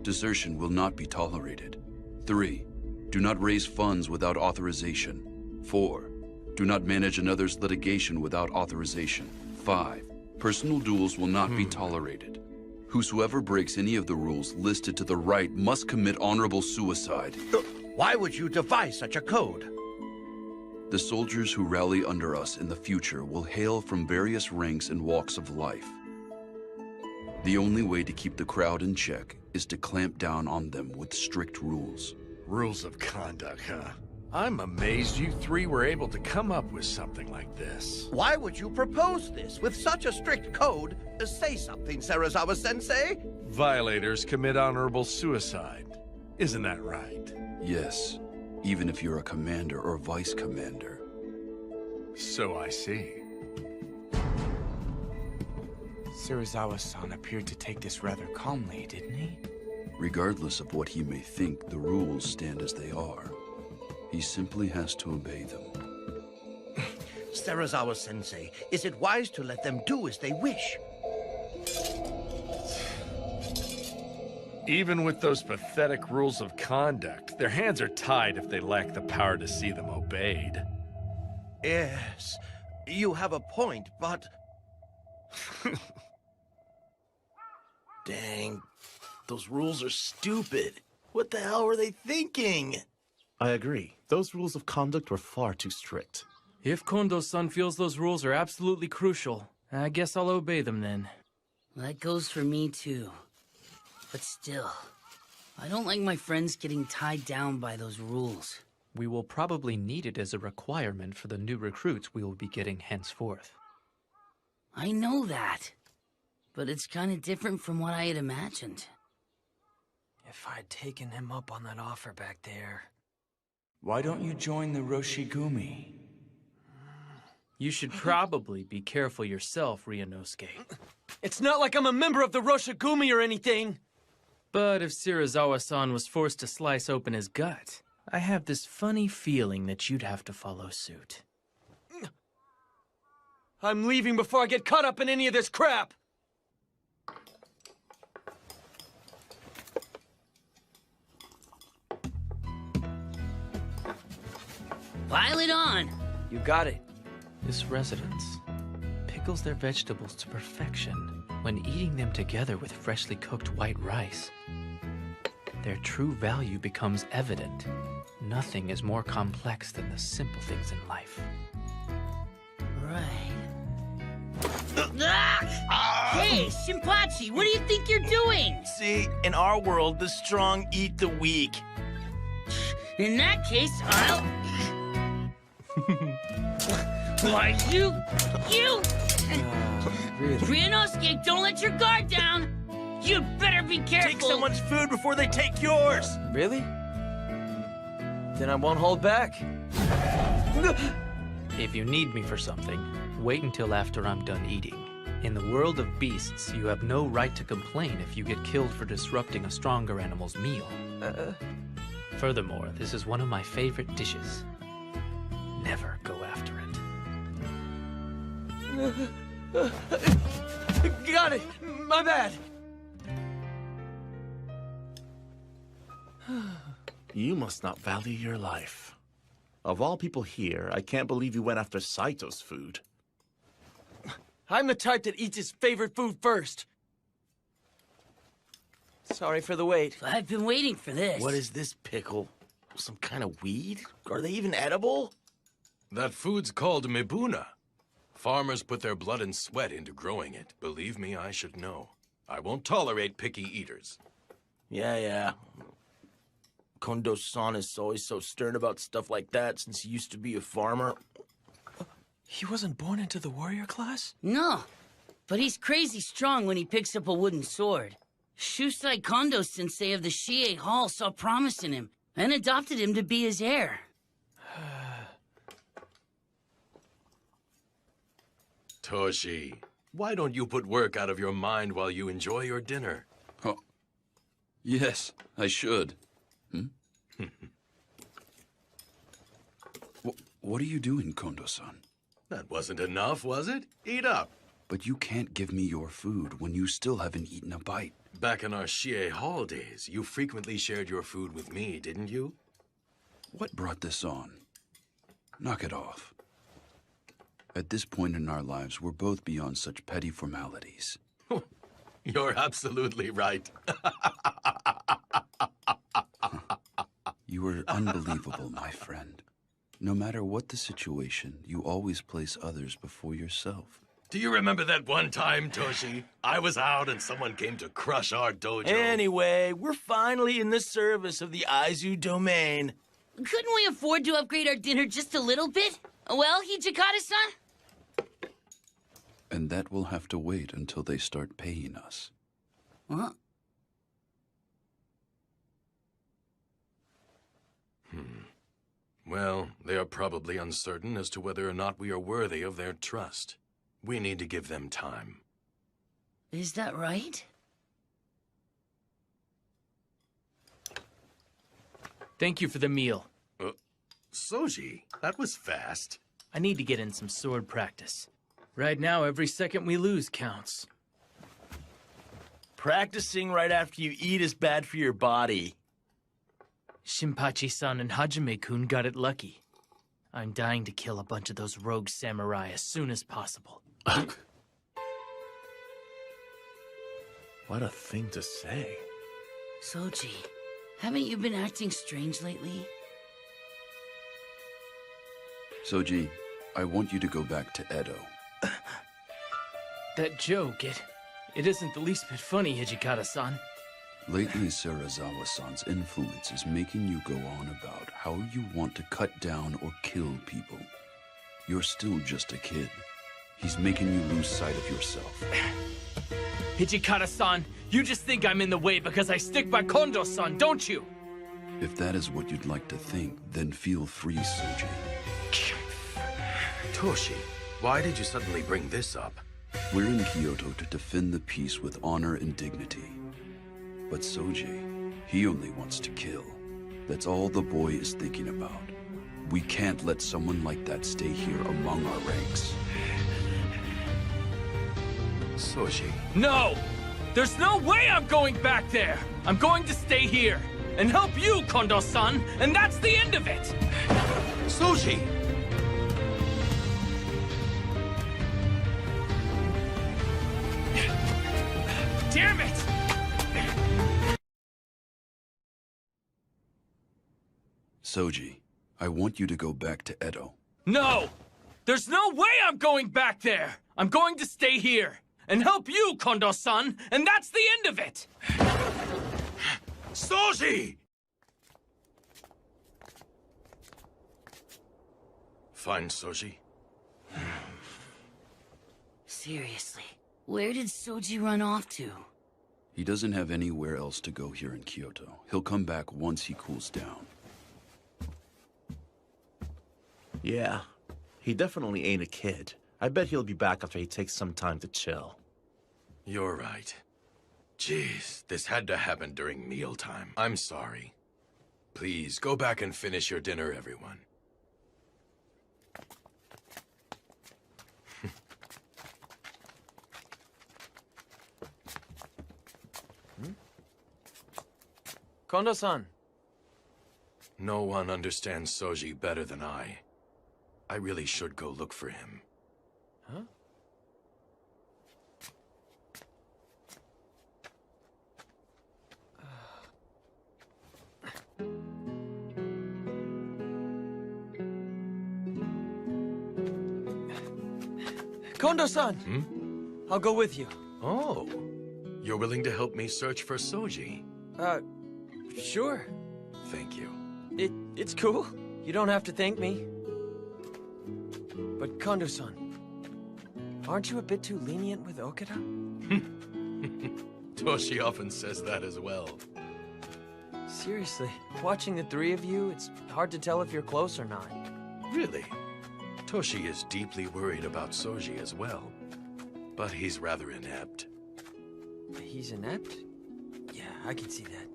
Desertion will not be tolerated. 3. Do not raise funds without authorization. 4. Do not manage another's litigation without authorization. 5. Personal duels will not be tolerated. Whosoever breaks any of the rules listed to the right must commit honorable suicide. Why would you devise such a code? The soldiers who rally under us in the future will hail from various ranks and walks of life. The only way to keep the crowd in check is to clamp down on them with strict rules. Rules of conduct, huh? I'm amazed you 3 were able to come up with something like this. Why would you propose this with such a strict code? Say something, Serizawa-sensei. Violators commit honorable suicide. Isn't that right? Yes, even if you're a commander or vice commander. So I see. Serizawa-san appeared to take this rather calmly, didn't he? Regardless of what he may think, the rules stand as they are. He simply has to obey them. Serizawa-sensei, is it wise to let them do as they wish? Even with those pathetic rules of conduct, their hands are tied if they lack the power to see them obeyed. Yes, you have a point, but... Dang, those rules are stupid. What the hell were they thinking? I agree. Those rules of conduct were far too strict. If Kondo-san feels those rules are absolutely crucial, I guess I'll obey them then. That goes for me too. But still, I don't like my friends getting tied down by those rules. We will probably need it as a requirement for the new recruits we will be getting henceforth. I know that, but it's kind of different from what I had imagined. If I'd taken him up on that offer back there... Why don't you join the Roshigumi? You should probably be careful yourself, Ryunosuke. It's not like I'm a member of the Roshigumi or anything! But if Shirazawa-san was forced to slice open his gut, I have this funny feeling that you'd have to follow suit. I'm leaving before I get caught up in any of this crap! Pile it on! You got it. This residence pickles their vegetables to perfection when eating them together with freshly cooked white rice. Their true value becomes evident. Nothing is more complex than the simple things in life. Right. Hey, Shinpachi, what do you think you're doing? See, in our world, the strong eat the weak. In that case, I'll... Why, you... Ryunosuke, don't let your guard down! You better be careful! Take someone's food before they take yours! Really? Then I won't hold back. If you need me for something, wait until after I'm done eating. In the world of beasts, you have no right to complain if you get killed for disrupting a stronger animal's meal. Furthermore, this is one of my favorite dishes. Never go after it. Got it! My bad! You must not value your life. Of all people here, I can't believe you went after Saito's food. I'm the type that eats his favorite food first. Sorry for the wait. I've been waiting for this. What is this pickle? Some kind of weed? Are they even edible? That food's called Mibuna. Farmers put their blood and sweat into growing it. Believe me, I should know. I won't tolerate picky eaters. Yeah. Kondo-san is always so stern about stuff like that since he used to be a farmer. He wasn't born into the warrior class? No, but he's crazy strong when he picks up a wooden sword. Shusai Kondo-sensei of the Shie Hall saw promise in him and adopted him to be his heir. Toshi, why don't you put work out of your mind while you enjoy your dinner? Oh, yes, I should. What are you doing, Kondo-san? That wasn't enough, was it? Eat up. But you can't give me your food when you still haven't eaten a bite. Back in our Shie Hall days, you frequently shared your food with me, didn't you? What brought this on? Knock it off. At this point in our lives, we're both beyond such petty formalities. You're absolutely right. You are unbelievable, my friend. No matter what the situation, you always place others before yourself. Do you remember that one time, Toshi? I was out and someone came to crush our dojo. Anyway, we're finally in the service of the Aizu domain. Couldn't we afford to upgrade our dinner just a little bit? Well, Hijikata-san? And that will have to wait until they start paying us. What? Well, they are probably uncertain as to whether or not we are worthy of their trust. We need to give them time. Is that right? Thank you for the meal. Soji, that was fast. I need to get in some sword practice. Right now, every second we lose counts. Practicing right after you eat is bad for your body. Shinpachi-san and Hajime-kun got it lucky. I'm dying to kill a bunch of those rogue samurai as soon as possible. What a thing to say. Soji, haven't you been acting strange lately? Soji, I want you to go back to Edo. That joke, it isn't the least bit funny, Hijikata-san. Lately, Serizawa-san's influence is making you go on about how you want to cut down or kill people. You're still just a kid. He's making you lose sight of yourself. Hijikata-san, you just think I'm in the way because I stick by Kondo-san, don't you? If that is what you'd like to think, then feel free, Soji. Toshi, why did you suddenly bring this up? We're in Kyoto to defend the peace with honor and dignity. But Soji, he only wants to kill. That's all the boy is thinking about. We can't let someone like that stay here among our ranks. Soji. No! There's no way I'm going back there! I'm going to stay here and help you, Kondo-san, and that's the end of it! Soji! Damn it! Soji, I want you to go back to Edo. No! There's no way I'm going back there! I'm going to stay here and help you, Kondo-san, and that's the end of it! Soji! Fine, Soji. Seriously, where did Soji run off to? He doesn't have anywhere else to go here in Kyoto. He'll come back once he cools down. Yeah, he definitely ain't a kid. I bet he'll be back after he takes some time to chill. You're right. Jeez, this had to happen during mealtime. I'm sorry. Please, go back and finish your dinner, everyone. Kondo-san. No one understands Soji better than I. I really should go look for him. Huh? Kondo-san! I'll go with you. Oh, you're willing to help me search for Soji? Sure. Thank you. It's cool. You don't have to thank me. But Kondo-san, aren't you a bit too lenient with Okada? Toshi often says that as well. Seriously, watching the three of you, it's hard to tell if you're close or not. Really? Toshi is deeply worried about Soji as well. But he's rather inept. He's inept? Yeah, I can see that.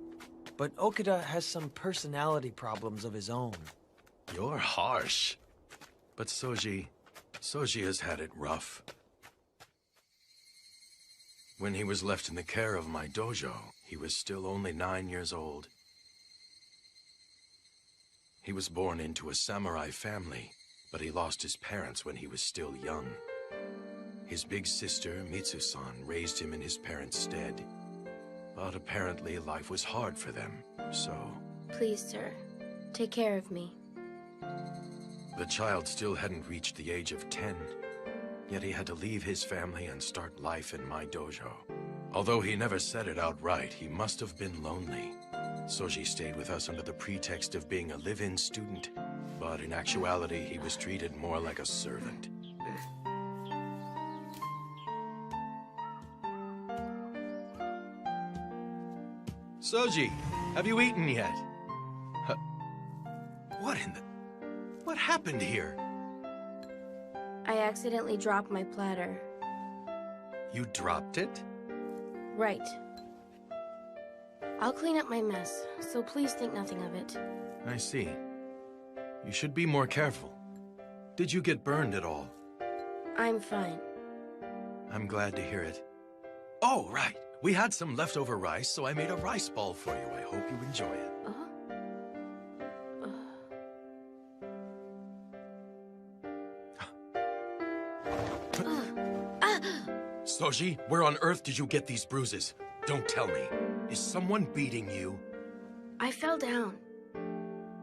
But Okada has some personality problems of his own. You're harsh. But Soji has had it rough. When he was left in the care of my dojo, he was still only 9 years old. He was born into a samurai family, but he lost his parents when he was still young. His big sister, Mitsu-san, raised him in his parents' stead. But apparently life was hard for them, so... Please, sir, take care of me. The child still hadn't reached the age of 10, yet he had to leave his family and start life in my dojo. Although he never said it outright, he must have been lonely. Soji stayed with us under the pretext of being a live-in student, but in actuality, he was treated more like a servant. Soji, have you eaten yet? What happened here? I accidentally dropped my platter. You dropped it? Right. I'll clean up my mess, so please think nothing of it. I see. You should be more careful. Did you get burned at all? I'm fine. I'm glad to hear it. Oh, right. We had some leftover rice, so I made a rice ball for you. I hope you enjoy it. Soji, where on earth did you get these bruises? Don't tell me. Is someone beating you? I fell down.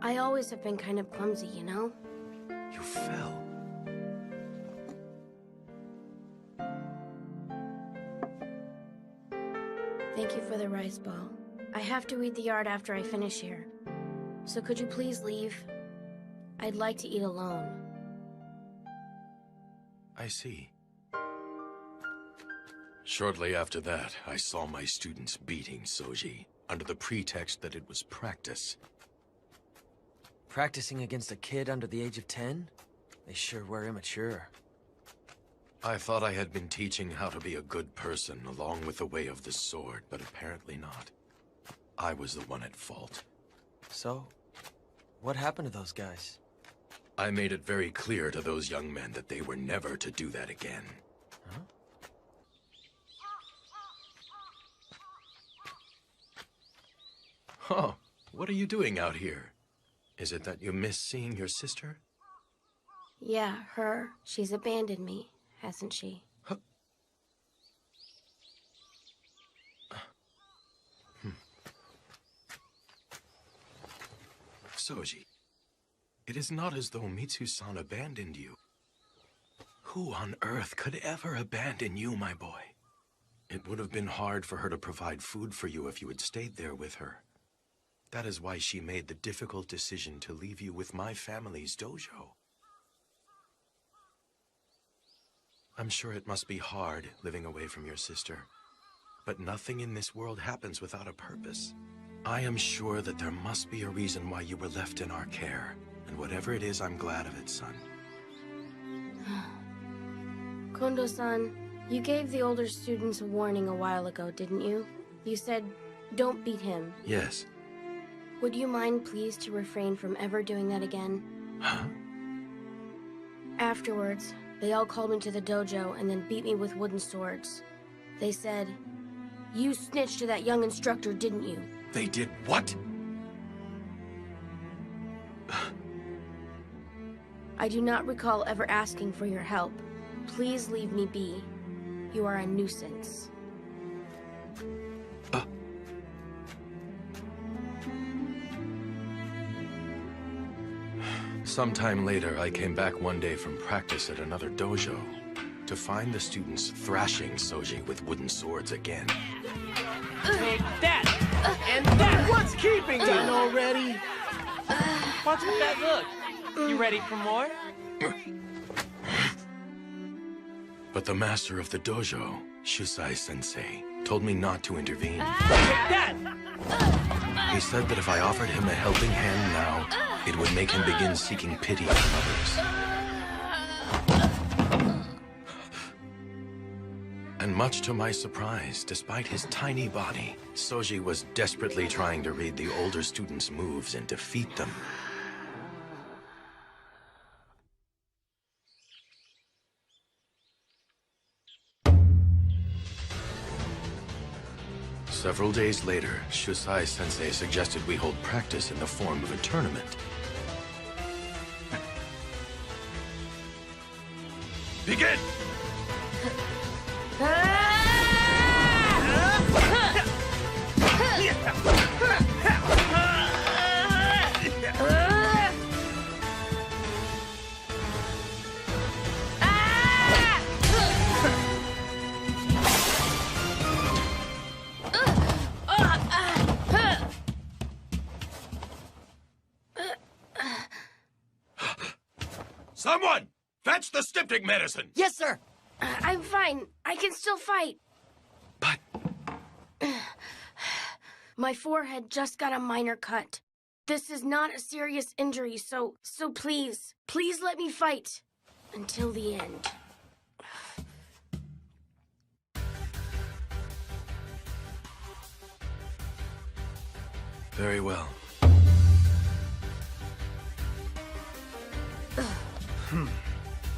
I always have been kind of clumsy, you know? You fell. Thank you for the rice ball. I have to eat the yard after I finish here. So could you please leave? I'd like to eat alone. I see. Shortly after that, I saw my students beating Soji, under the pretext that it was practice. Practicing against a kid under the age of 10? They sure were immature. I thought I had been teaching how to be a good person along with the way of the sword, but apparently not. I was the one at fault. So, what happened to those guys? I made it very clear to those young men that they were never to do that again. Huh? Oh, what are you doing out here? Is it that you miss seeing your sister? Yeah, her. She's abandoned me, hasn't she? Soji, it is not as though Mitsu-san abandoned you. Who on earth could ever abandon you, my boy? It would have been hard for her to provide food for you if you had stayed there with her. That is why she made the difficult decision to leave you with my family's dojo. I'm sure it must be hard living away from your sister, but nothing in this world happens without a purpose. I am sure that there must be a reason why you were left in our care, and whatever it is, I'm glad of it, son. Kondo-san, you gave the older students a warning a while ago, didn't you? You said, don't beat him. Yes. Would you mind, please, to refrain from ever doing that again? Huh? Afterwards, they all called me to the dojo and then beat me with wooden swords. They said, you snitched to that young instructor, didn't you? They did what? I do not recall ever asking for your help. Please leave me be. You are a nuisance. Sometime later, I came back one day from practice at another dojo to find the students thrashing Soji with wooden swords again. Take that! And that! What's keeping you? Done already? What's with that look? You ready for more? But the master of the dojo, Shusai-sensei, told me not to intervene. Take that! He said that if I offered him a helping hand now, it would make him begin seeking pity from others. And much to my surprise, despite his tiny body, Soji was desperately trying to read the older students' moves and defeat them. Several days later, Shusai-sensei suggested we hold practice in the form of a tournament. Begin! Someone! Fetch the styptic medicine! Yes, sir! I'm fine. I can still fight. But... My forehead just got a minor cut. This is not a serious injury, so please let me fight. Until the end. Very well.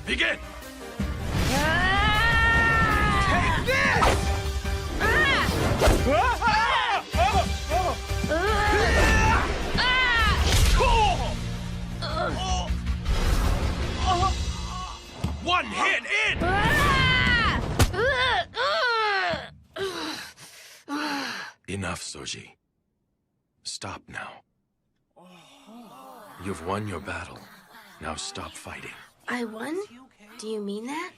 Begin! Take this! One hit in! Enough, Soji. Stop now. You've won your battle. Now stop fighting. I won? Do you mean that?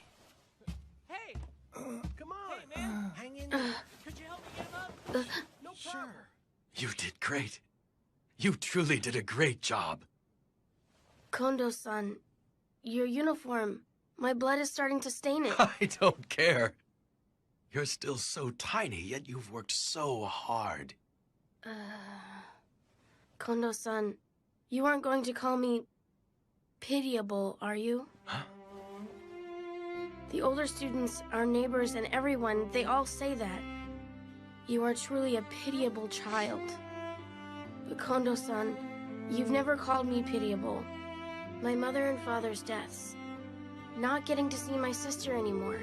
Hey! Come on! Hey, man! Hang in there. Could you help me get him up? No problem. Sure. You did great. You truly did a great job. Kondo-san, your uniform. My blood is starting to stain it. I don't care. You're still so tiny, yet you've worked so hard. Kondo-san, you aren't going to call me pitiable, are you? Huh? The older students, our neighbors, and everyone, they all say that. You are truly a pitiable child. But Kondo-san, you've never called me pitiable. My mother and father's deaths. Not getting to see my sister anymore.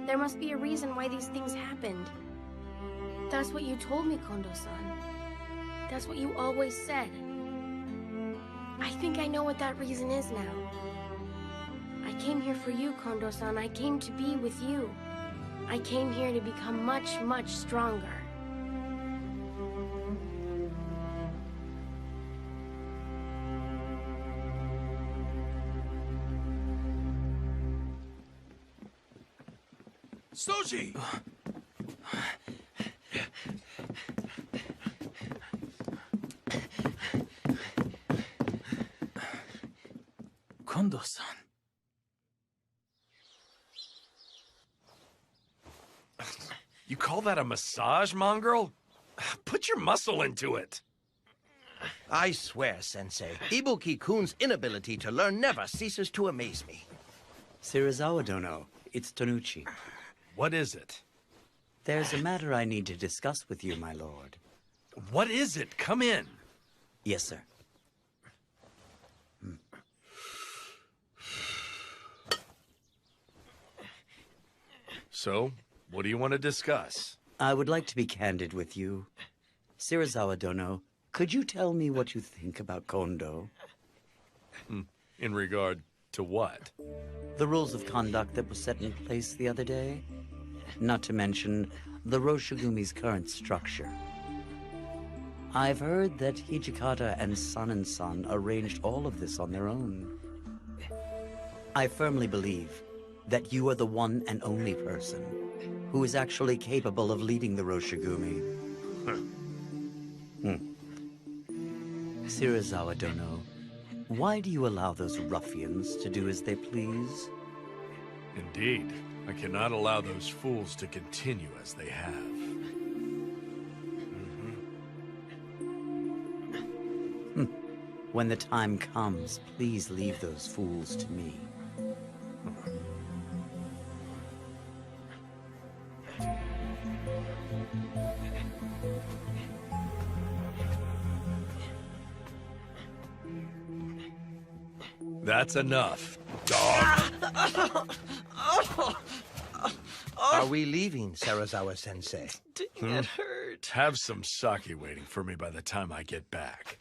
There must be a reason why these things happened. That's what you told me, Kondo-san. That's what you always said. I think I know what that reason is now. I came here for you, Kondo-san. I came to be with you. I came here to become much, much stronger. Soji! Kondo-san. You call that a massage, mongrel? Put your muscle into it. I swear, Sensei, Ibuki-kun's inability to learn never ceases to amaze me. Serizawa Dono, it's Tonuchi. What is it? There's a matter I need to discuss with you, my lord. What is it? Come in. Yes, sir. So, what do you want to discuss? I would like to be candid with you. Serizawa Dono, could you tell me what you think about Kondo? In regard to what? The rules of conduct that were set in place the other day? Not to mention the Roshigumi's current structure. I've heard that Hijikata and Son arranged all of this on their own. I firmly believe that you are the one and only person who is actually capable of leading the Roshigumi. Serizawa Dono, why do you allow those ruffians to do as they please? Indeed. I cannot allow those fools to continue as they have. When the time comes, please leave those fools to me. That's enough, dog. Are we leaving, Serizawa-sensei? It hurt. Have some sake waiting for me by the time I get back.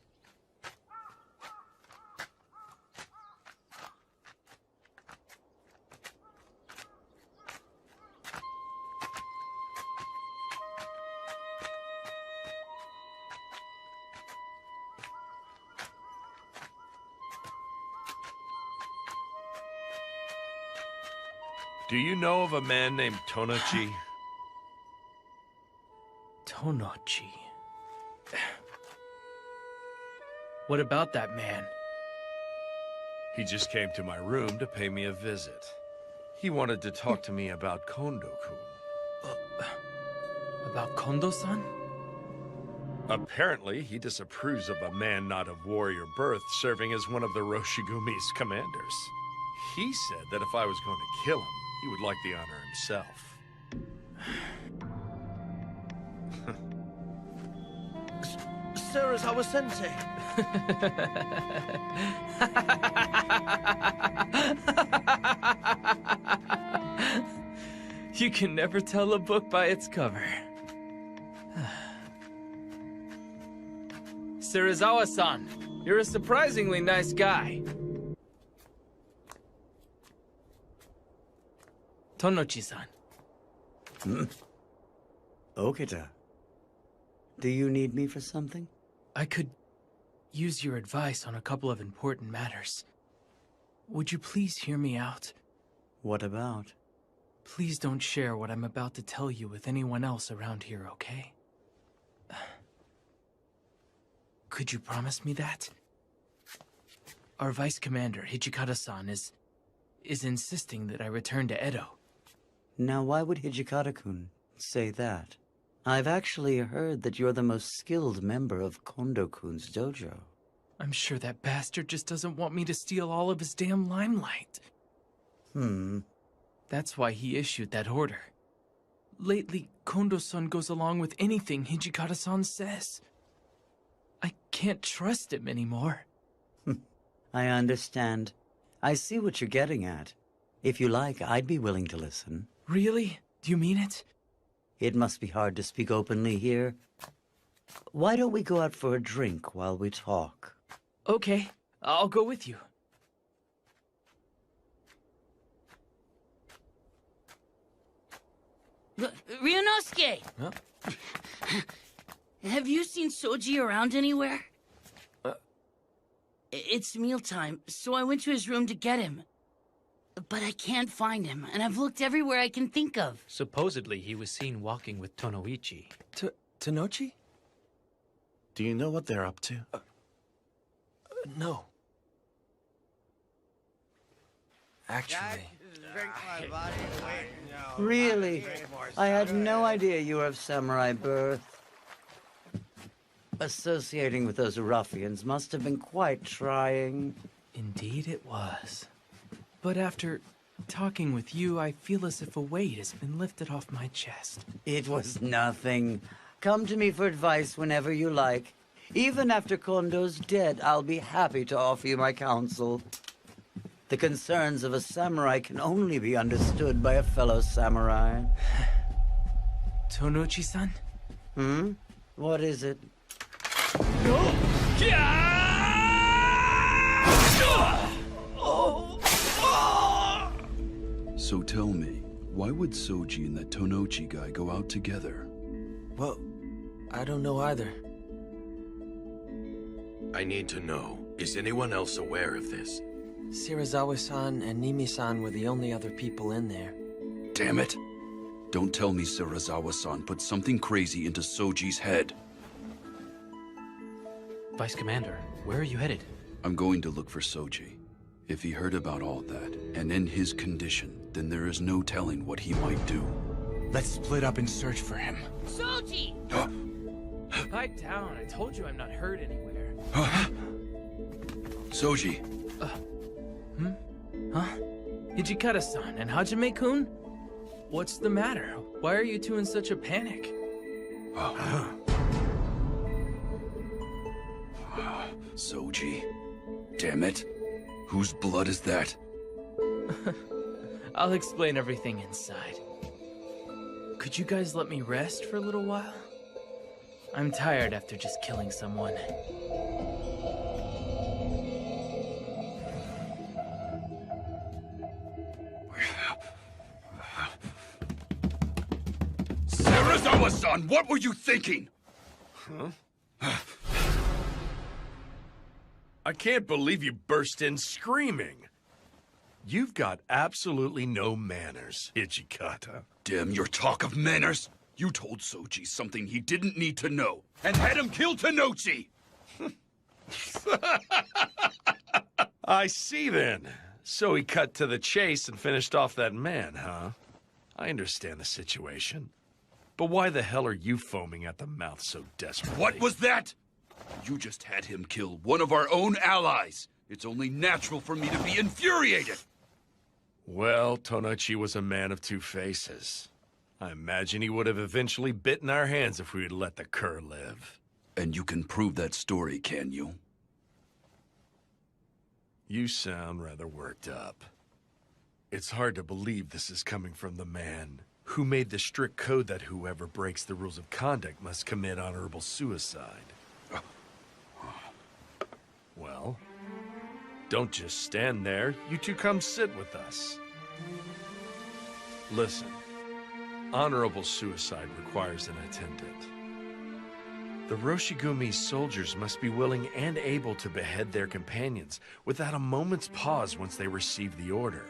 Do you know of a man named Tonochi? Tonochi. What about that man? He just came to my room to pay me a visit. He wanted to talk to me about Kondo-kun. About Kondo-san? Apparently, he disapproves of a man not of warrior birth serving as one of the Roshigumi's commanders. He said that if I was going to kill him, he would like the honor himself. Serizawa-sensei! You can never tell a book by its cover. Serizawa-san, you're a surprisingly nice guy. Tonochi-san. Okita. Do you need me for something? I could use your advice on a couple of important matters. Would you please hear me out? What about? Please don't share what I'm about to tell you with anyone else around here, okay? Could you promise me that? Our Vice Commander, Hijikata-san, is insisting that I return to Edo. Now, why would Hijikata-kun say that? I've actually heard that you're the most skilled member of Kondo-kun's dojo. I'm sure that bastard just doesn't want me to steal all of his damn limelight. That's why he issued that order. Lately, Kondo-san goes along with anything Hijikata-san says. I can't trust him anymore. I understand. I see what you're getting at. If you like, I'd be willing to listen. Really? Do you mean it? It must be hard to speak openly here. Why don't we go out for a drink while we talk? Okay, I'll go with you. Ryunosuke! Huh? Have you seen Soji around anywhere? It's mealtime, so I went to his room to get him. But I can't find him, and I've looked everywhere I can think of. Supposedly, he was seen walking with Tonoichi. Tanochi? Do you know what they're up to? No. Actually... Really? I had no idea you were of samurai birth. Associating with those ruffians must have been quite trying. Indeed it was. But after talking with you, I feel as if a weight has been lifted off my chest. It was nothing. Come to me for advice whenever you like. Even after Kondo's dead, I'll be happy to offer you my counsel. The concerns of a samurai can only be understood by a fellow samurai. Tonochi-san? What is it? So tell me, why would Soji and that Tonochi guy go out together? Well, I don't know either. I need to know, is anyone else aware of this? Shirazawa-san and Nimi-san were the only other people in there. Damn it! Don't tell me Shirazawa-san put something crazy into Soji's head. Vice Commander, where are you headed? I'm going to look for Soji. If he heard about all that, and in his condition, then there is no telling what he might do. Let's split up and search for him. Soji! Pipe down. I told you I'm not hurt anywhere. Soji! Huh? Hijikata-san and Hajime-kun? What's the matter? Why are you two in such a panic? Soji. Damn it. Whose blood is that? I'll explain everything inside. Could you guys let me rest for a little while? I'm tired after just killing someone. Shirazawa-san, what were you thinking? I can't believe you burst in screaming. You've got absolutely no manners, Hijikata. Damn your talk of manners. You told Soji something he didn't need to know, and had him kill Tanochi! I see then. So he cut to the chase and finished off that man, huh? I understand the situation. But why the hell are you foaming at the mouth so desperately? What was that? You just had him kill one of our own allies. It's only natural for me to be infuriated. Well, Tonochi was a man of two faces. I imagine he would have eventually bitten our hands if we had let the cur live. And you can prove that story, can you? You sound rather worked up. It's hard to believe this is coming from the man who made the strict code that whoever breaks the rules of conduct must commit honorable suicide. Well, don't just stand there. You two come sit with us. Listen, honorable suicide requires an attendant. The Roshigumi's soldiers must be willing and able to behead their companions without a moment's pause once they receive the order.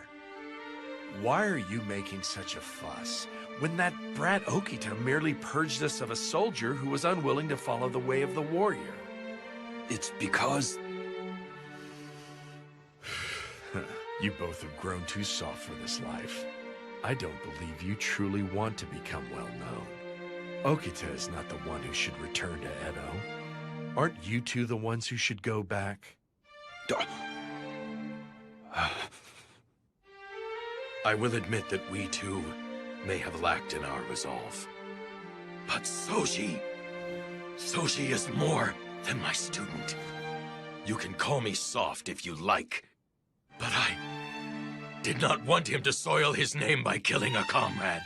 Why are you making such a fuss when that brat Okita merely purged us of a soldier who was unwilling to follow the way of the warrior? It's because... You both have grown too soft for this life. I don't believe you truly want to become well known. Okita is not the one who should return to Edo. Aren't you two the ones who should go back? I will admit that we too may have lacked in our resolve. But Soji is more than my student. You can call me soft if you like, but I did not want him to soil his name by killing a comrade.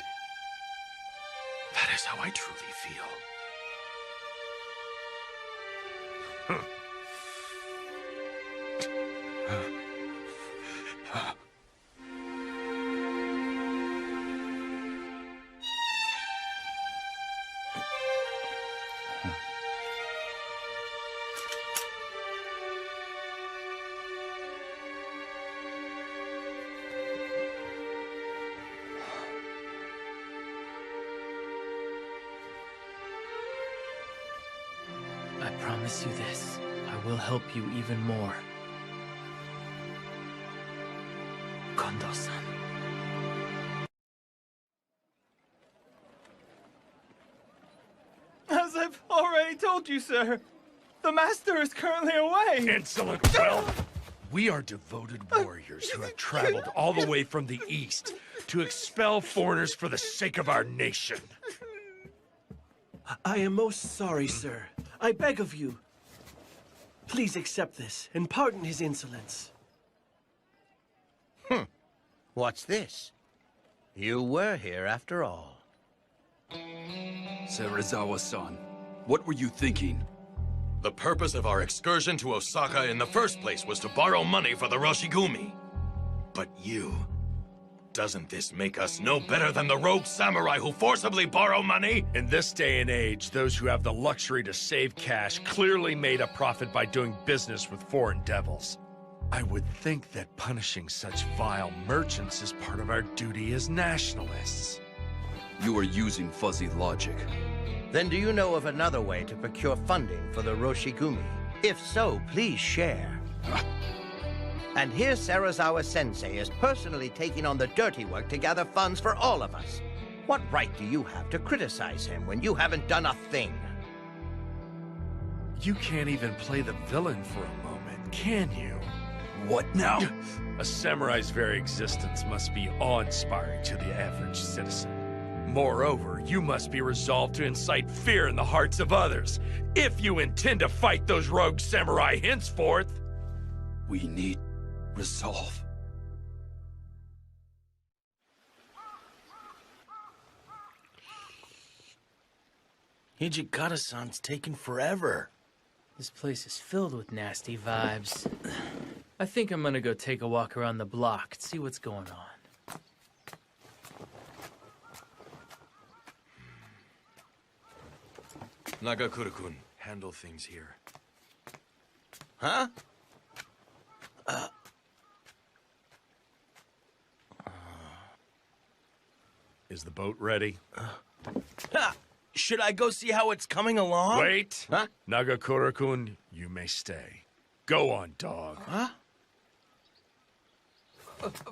That is how I truly feel. I promise you this. I will help you even more. Kondo-san. As I've already told you, sir, the master is currently away. Insolent whelp! We are devoted warriors who have traveled all the way from the east to expel foreigners for the sake of our nation. I am most sorry, sir. I beg of you. Please accept this and pardon his insolence. What's this? You were here after all. Serizawa-san, what were you thinking? The purpose of our excursion to Osaka in the first place was to borrow money for the Roshigumi. But you... Doesn't this make us no better than the rogue samurai who forcibly borrow money? In this day and age, those who have the luxury to save cash clearly made a profit by doing business with foreign devils. I would think that punishing such vile merchants is part of our duty as nationalists. You are using fuzzy logic. Then do you know of another way to procure funding for the Roshigumi? If so, please share. And here Serizawa-sensei is personally taking on the dirty work to gather funds for all of us. What right do you have to criticize him when you haven't done a thing? You can't even play the villain for a moment, can you? What now? A samurai's very existence must be awe-inspiring to the average citizen. Moreover, you must be resolved to incite fear in the hearts of others, if you intend to fight those rogue samurai henceforth. We need resolve. Hijikata-san's taking forever. This place is filled with nasty vibes. I think I'm gonna go take a walk around the block and see what's going on. Nagakura-kun, handle things here. Huh? Is the boat ready? Should I go see how it's coming along? Wait! Huh? Nagakura-kun, you may stay. Go on, dog. Huh?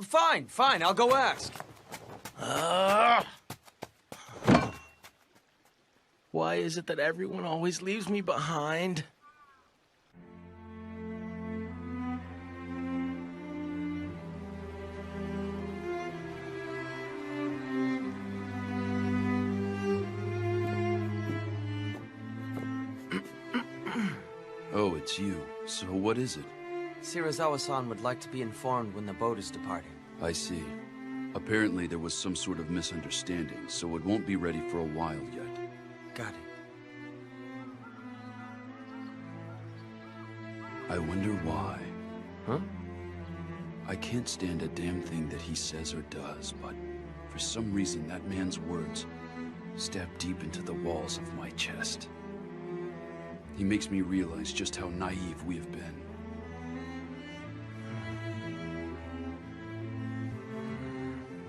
Fine, I'll go ask. Why is it that everyone always leaves me behind? Oh, it's you. So what is it? Serizawa-san would like to be informed when the boat is departing. I see. Apparently there was some sort of misunderstanding, so it won't be ready for a while yet. Got it. I wonder why. Huh? I can't stand a damn thing that he says or does, but for some reason that man's words stab deep into the walls of my chest. He makes me realize just how naive we have been.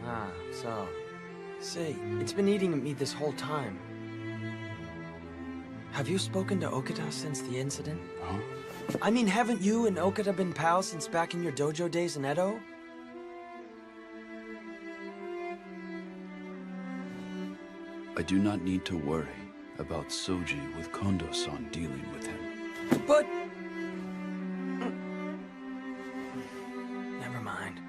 Ah, so... Say, it's been eating at me this whole time. Have you spoken to Okita since the incident? Huh? I mean, haven't you and Okita been pals since back in your dojo days in Edo? I do not need to worry about Soji with Kondo-san dealing with him. But... Never mind.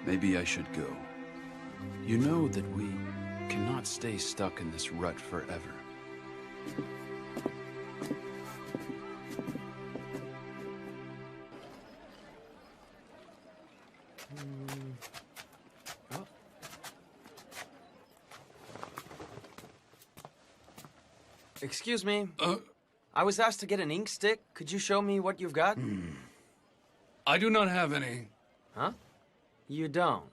Maybe I should go. You know that we cannot stay stuck in this rut forever. Excuse me. I was asked to get an ink stick. Could you show me what you've got? I do not have any. Huh? You don't?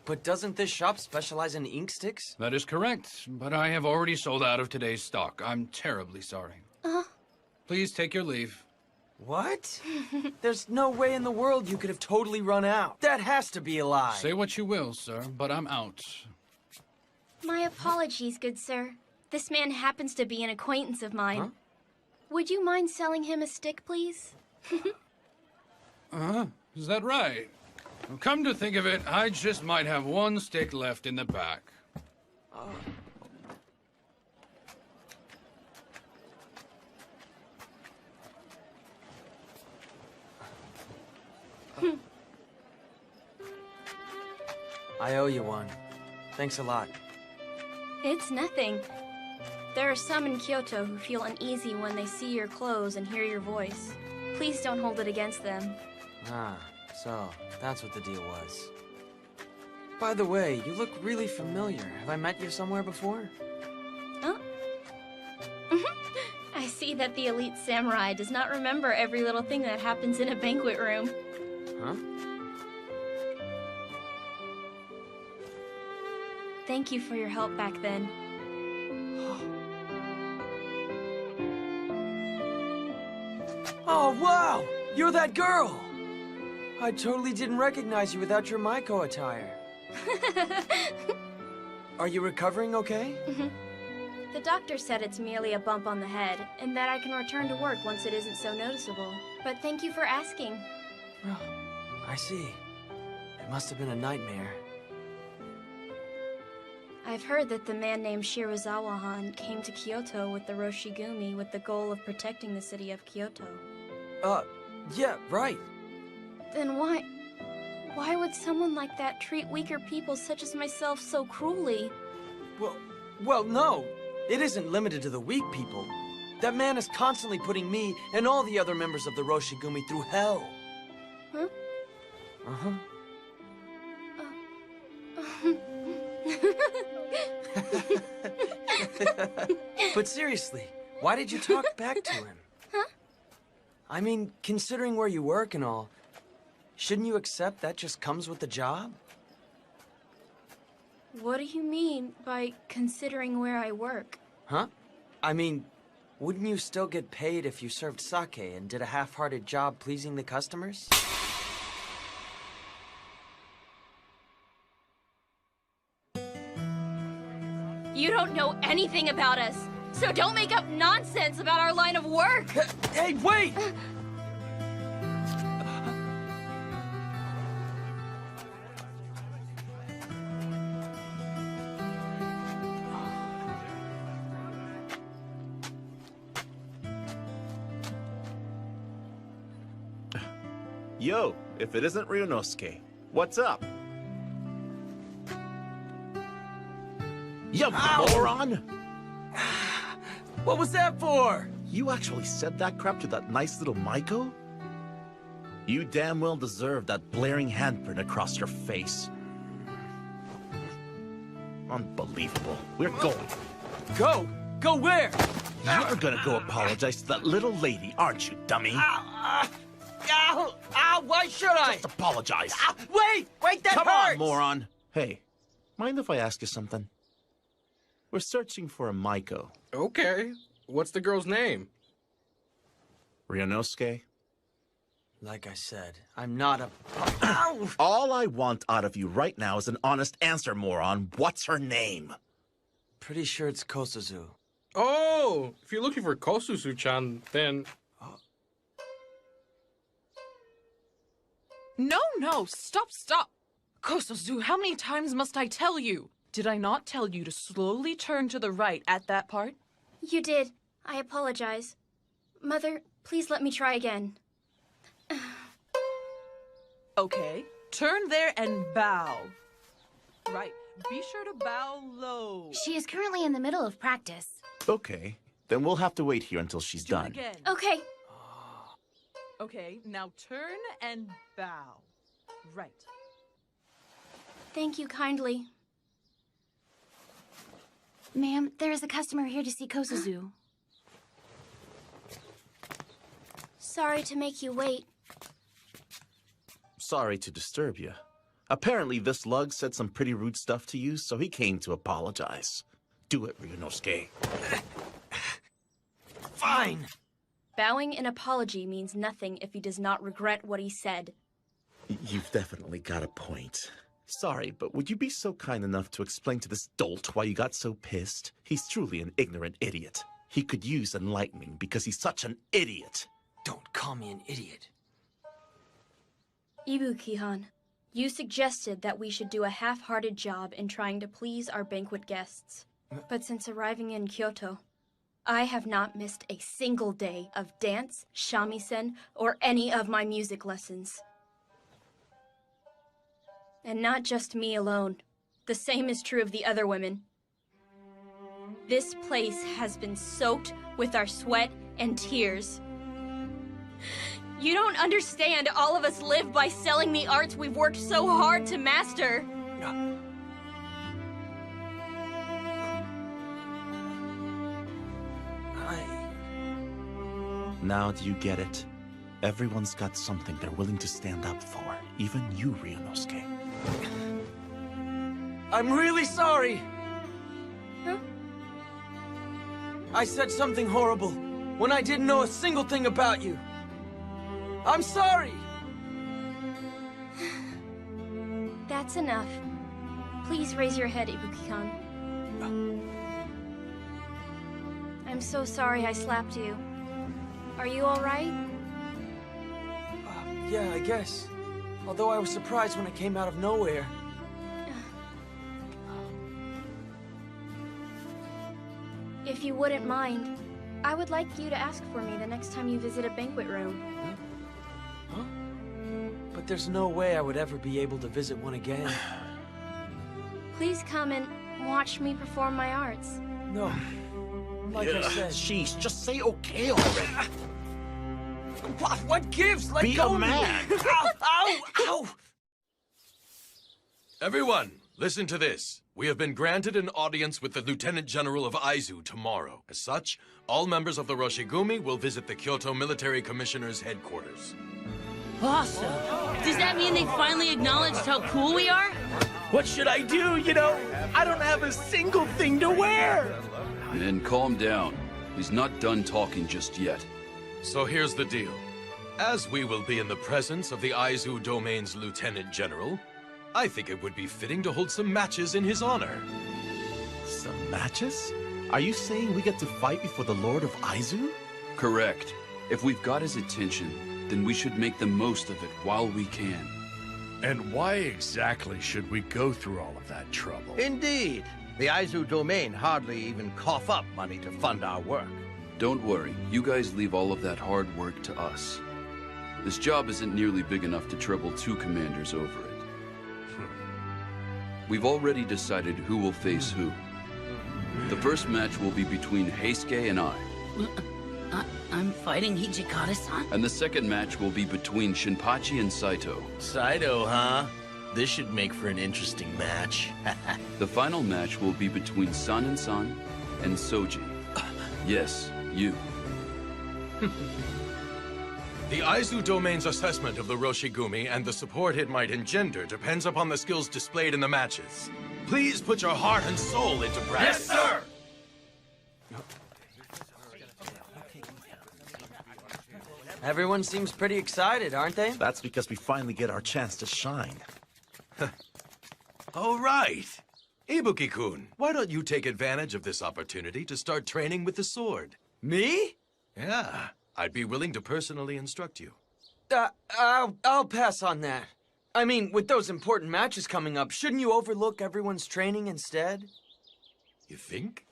But doesn't this shop specialize in ink sticks? That is correct, but I have already sold out of today's stock. I'm terribly sorry. Please take your leave. What? There's no way in the world you could have totally run out. That has to be a lie. Say what you will, sir, but I'm out. My apologies, good sir. This man happens to be an acquaintance of mine. Huh? Would you mind selling him a stick, please? Is that right? Well, come to think of it, I just might have one stick left in the back. I owe you one. Thanks a lot. It's nothing. There are some in Kyoto who feel uneasy when they see your clothes and hear your voice. Please don't hold it against them. Ah, so that's what the deal was. By the way, you look really familiar. Have I met you somewhere before? Oh? I see that the elite samurai does not remember every little thing that happens in a banquet room. Huh? Thank you for your help back then. Oh, wow! You're that girl! I totally didn't recognize you without your Maiko attire. Are you recovering okay? The doctor said it's merely a bump on the head, and that I can return to work once it isn't so noticeable. But thank you for asking. Oh, I see. It must have been a nightmare. I've heard that the man named Shirazawa-han came to Kyoto with the Roshigumi with the goal of protecting the city of Kyoto. Yeah, right. Then why would someone like that treat weaker people such as myself so cruelly? Well, no. It isn't limited to the weak people. That man is constantly putting me and all the other members of the Roshigumi through hell. Huh? Uh-huh. But seriously, why did you talk back to him? Huh? I mean, considering where you work and all, shouldn't you accept that just comes with the job? What do you mean by considering where I work? Huh? I mean, wouldn't you still get paid if you served sake and did a half-hearted job pleasing the customers? You don't know anything about us, so don't make up nonsense about our line of work! Hey, wait! Yo, if it isn't Ryunosuke, what's up? You moron! What was that for? You actually said that crap to that nice little Maiko? You damn well deserve that blaring handprint across your face. Unbelievable. We're going. Go? Go where? You're gonna go apologize to that little lady, aren't you, dummy? Ow! Ow! Why should I? Just apologize. Wait! Wait, that Come hurts! on, moron. Hey, mind if I ask you something? We're searching for a Maiko. Okay. What's the girl's name? Ryunosuke? Like I said, I'm not a... All I want out of you right now is an honest answer, moron. What's her name? Pretty sure it's Kosuzu. Oh! If you're looking for Kosuzu-chan, then... No, stop. Kosozu, how many times must I tell you? Did I not tell you to slowly turn to the right at that part? You did. I apologize. Mother, please let me try again. Okay. Turn there and bow. Right. Be sure to bow low. She is currently in the middle of practice. Okay, then we'll have to wait here until she's Do it done. again. Okay. Okay, now turn and bow. Right. Thank you kindly. Ma'am, there is a customer here to see Kosozu. Sorry to make you wait. Sorry to disturb you. Apparently this lug said some pretty rude stuff to you, so he came to apologize. Do it, Ryunosuke. Fine! Bowing an apology means nothing if he does not regret what he said. You've definitely got a point. Sorry, but would you be so kind enough to explain to this dolt why you got so pissed? He's truly an ignorant idiot. He could use enlightening because he's such an idiot. Don't call me an idiot. Ibuki-han, you suggested that we should do a half-hearted job in trying to please our banquet guests. But since arriving in Kyoto, I have not missed a single day of dance, shamisen, or any of my music lessons. And not just me alone. The same is true of the other women. This place has been soaked with our sweat and tears. You don't understand, all of us live by selling the arts we've worked so hard to master. Now do you get it? Everyone's got something they're willing to stand up for. Even you, Ryunosuke. I'm really sorry! Huh? I said something horrible when I didn't know a single thing about you. I'm sorry! That's enough. Please raise your head, Ibuki-kan. I'm so sorry I slapped you. Are you alright? Yeah, I guess. Although I was surprised when it came out of nowhere. If you wouldn't mind, I would like you to ask for me the next time you visit a banquet room. Huh? But there's no way I would ever be able to visit one again. Please come and watch me perform my arts. No. Like I said. Sheesh, just say okay already. What gives? Let Be go a of me. man. Ow! Ow! Ow! Everyone, listen to this. We have been granted an audience with the Lieutenant General of Aizu tomorrow. As such, all members of the Roshigumi will visit the Kyoto Military Commissioner's headquarters. Awesome! Does that mean they finally acknowledged how cool we are? What should I do? You know, I don't have a single thing to wear! And calm down. He's not done talking just yet. So here's the deal. As we will be in the presence of the Aizu Domain's Lieutenant General, I think it would be fitting to hold some matches in his honor. Some matches? Are you saying we get to fight before the Lord of Aizu? Correct. If we've got his attention, then we should make the most of it while we can. And why exactly should we go through all of that trouble? Indeed. The Aizu Domain hardly even cough up money to fund our work. Don't worry. You guys leave all of that hard work to us. This job isn't nearly big enough to trouble two commanders over it. We've already decided who will face who. The first match will be between Heisuke and I. I'm fighting Hijikata-san? And the second match will be between Shinpachi and Saito. Saito, huh? This should make for an interesting match. The final match will be between San and Soji. Yes, you. The Aizu Domain's assessment of the Roshigumi and the support it might engender depends upon the skills displayed in the matches. Please put your heart and soul into practice. Yes, sir! Everyone seems pretty excited, aren't they? That's because we finally get our chance to shine. All right. Ibuki-kun, why don't you take advantage of this opportunity to start training with the sword? Me? Yeah, I'd be willing to personally instruct you. I'll pass on that. I mean, with those important matches coming up, shouldn't you overlook everyone's training instead? You think?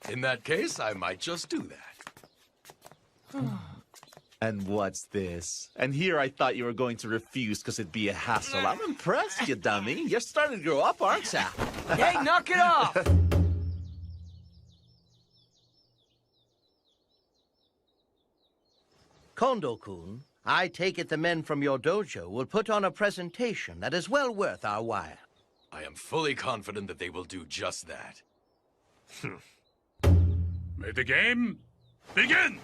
In that case, I might just do that. And what's this? And here I thought you were going to refuse because it'd be a hassle. I'm impressed, you dummy. You're starting to grow up, aren't ya? Hey, knock it off! Kondo-kun, I take it the men from your dojo will put on a presentation that is well worth our while. I am fully confident that they will do just that. May the game begin!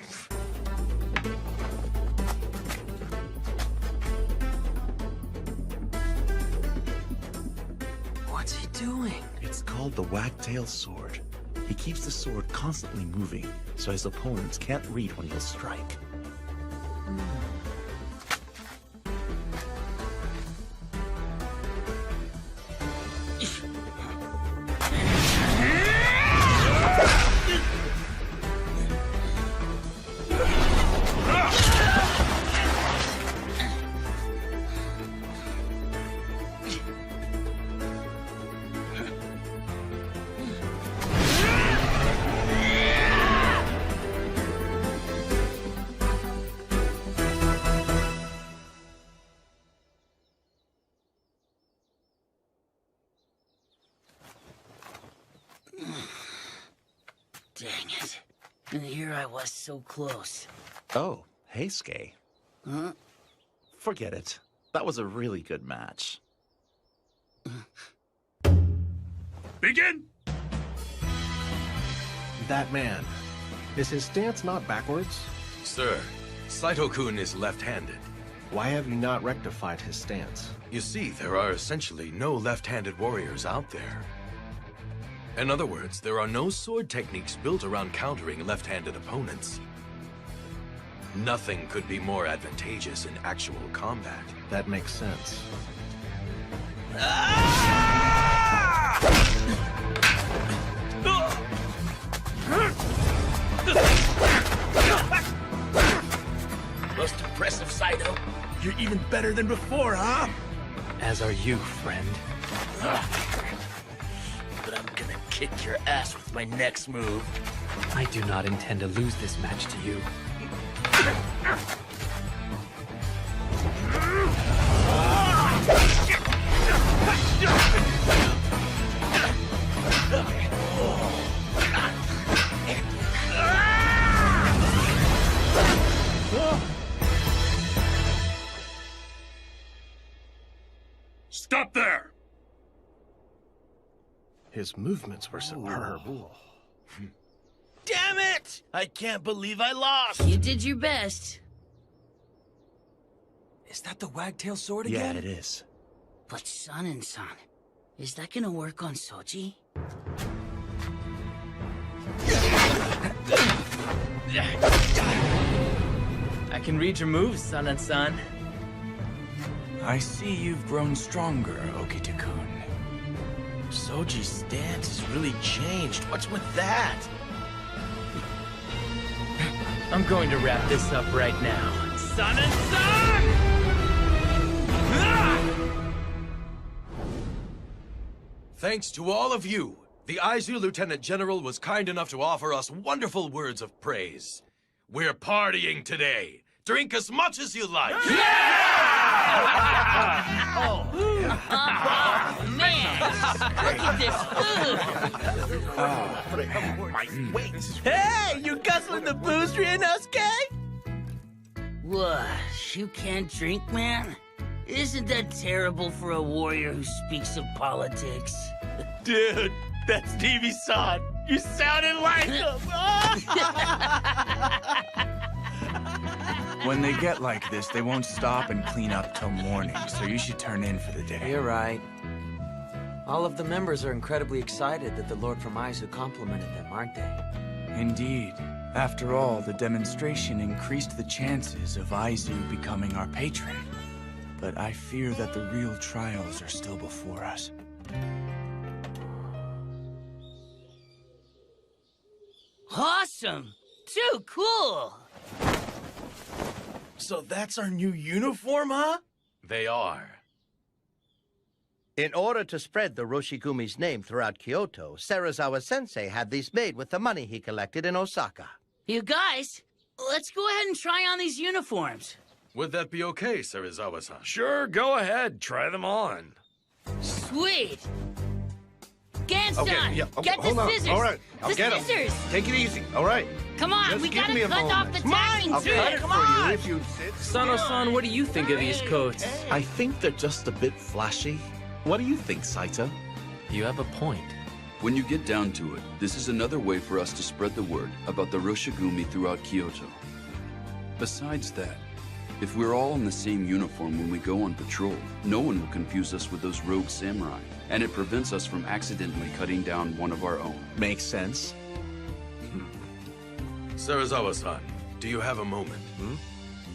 What's he doing? It's called the wagtail sword. He keeps the sword constantly moving, so his opponents can't read when he'll strike. Dang it. And here I was so close. Oh, hey, Skay. Huh? Forget it. That was a really good match. Begin! That man. Is his stance not backwards? Sir, Saito-kun is left-handed. Why have you not rectified his stance? You see, there are essentially no left-handed warriors out there. In other words, there are no sword techniques built around countering left-handed opponents. Nothing could be more advantageous in actual combat. That makes sense. Most impressive, Saito. You're even better than before, huh? As are you, friend. But I'm gonna kick your ass with my next move. I do not intend to lose this match to you. Stop there! His movements were superb. Damn it! I can't believe I lost! You did your best. Is that the wagtail sword Yeah, again? it is. But San, is that gonna work on Soji? I can read your moves, San. I see you've grown stronger, Okita-kun. Soji's stance has really changed. What's with that? I'm going to wrap this up right now. San! Thanks to all of you, the Aizu Lieutenant General was kind enough to offer us wonderful words of praise. We're partying today. Drink as much as you like. Oh, man! Look at this food! Hey, you guzzling the booze, Ryunosuke? What? You can't drink, man? Isn't that terrible for a warrior who speaks of politics? Dude, that's DB-san. You sounded like him. When they get like this, they won't stop and clean up till morning, so you should turn in for the day. You're right. All of the members are incredibly excited that the Lord from Aizu complimented them, aren't they? Indeed. After all, the demonstration increased the chances of Aizu becoming our patron. But I fear that the real trials are still before us. Awesome! Too cool! So that's our new uniform, huh? They are. In order to spread the Roshigumi's name throughout Kyoto, Serizawa-sensei had these made with the money he collected in Osaka. You guys, let's go ahead and try on these uniforms. Would that be okay, Serizawa-san? Sure, go ahead. Try them on. Sweet. Gansan, Okay, yeah, get hold the on. scissors. All right, I'll the get 'em. scissors. Take it easy. All right. Come on, Just we give gotta me a cut off moment. the tagging I'll too. cut it for you if you sit. Sano-san, what do you think of these coats? I think they're just a bit flashy. What do you think, Saito? You have a point. When you get down to it, this is another way for us to spread the word about the Roshigumi throughout Kyoto. Besides that, if we're all in the same uniform when we go on patrol, no one will confuse us with those rogue samurai, and it prevents us from accidentally cutting down one of our own. Makes sense. Serizawa-san, do you have a moment?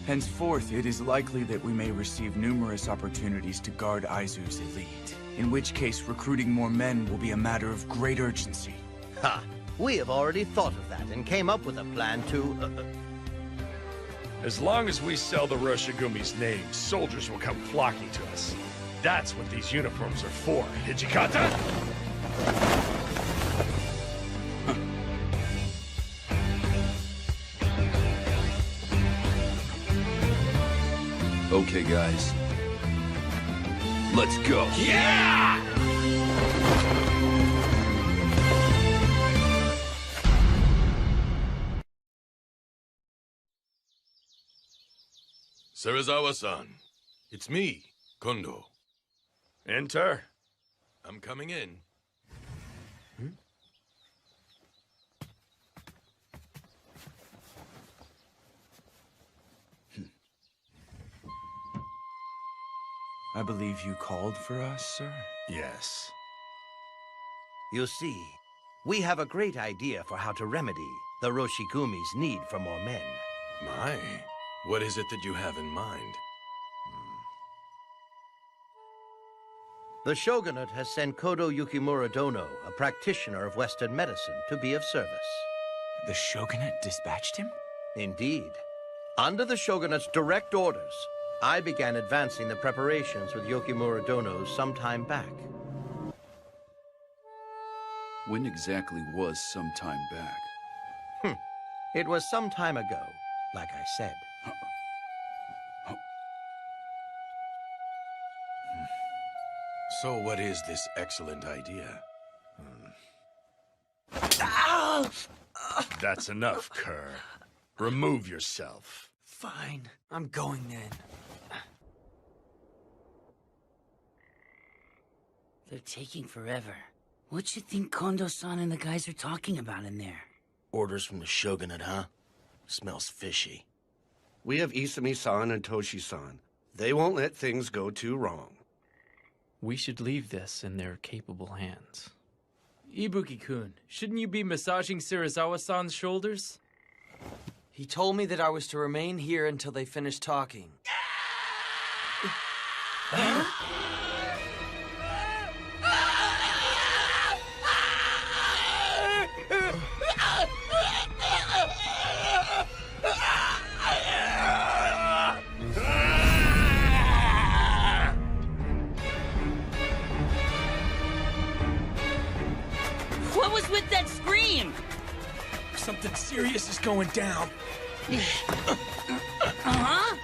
Henceforth, it is likely that we may receive numerous opportunities to guard Aizu's elite, in which case recruiting more men will be a matter of great urgency. Ha! We have already thought of that and came up with a plan to... As long as we sell the Roshigumi's name, soldiers will come flocking to us. That's what these uniforms are for, Hijikata! Okay, guys. Let's go. Yeah! Serizawa-san, it's me, Kondo. Enter. I'm coming in. I believe you called for us, sir? Yes. You see, we have a great idea for how to remedy the Roshigumi's need for more men. My, what is it that you have in mind? The shogunate has sent Kodo Yukimura Dono, a practitioner of Western medicine, to be of service. The shogunate dispatched him? Indeed. Under the shogunate's direct orders, I began advancing the preparations with Yukimura Dono some time back. When exactly was some time back? It was some time ago, like I said. So what is this excellent idea? That's enough, Kerr. Remove yourself. Fine. I'm going then. They're taking forever. What you think Kondo-san and the guys are talking about in there? Orders from the shogunate, huh? Smells fishy. We have Isami-san and Toshi-san. They won't let things go too wrong. We should leave this in their capable hands. Ibuki-kun, shouldn't you be massaging Serizawa-san's shoulders? He told me that I was to remain here until they finished talking. What was with that scream? Something serious is going down. Uh-huh.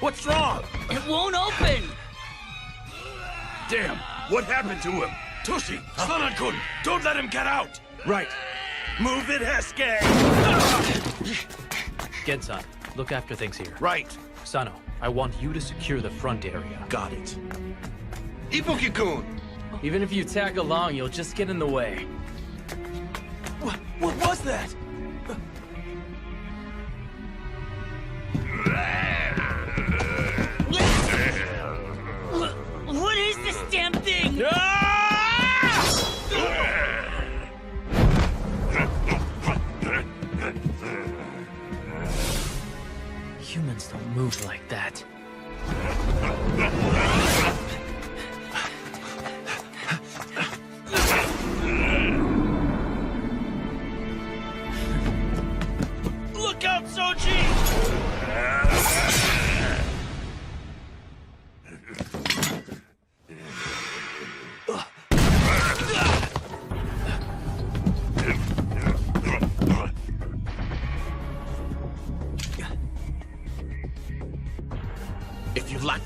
What's wrong? It won't open. Damn, what happened to him? Toshi, Sanan-kun, don't let him get out! Right. Move it, Hesuke! Gensan, look after things here. Right. Sano, I want you to secure the front area. Got it. Ibuki-kun! Even if you tag along, you'll just get in the way. What was that? What is this damn thing? Humans don't move like that.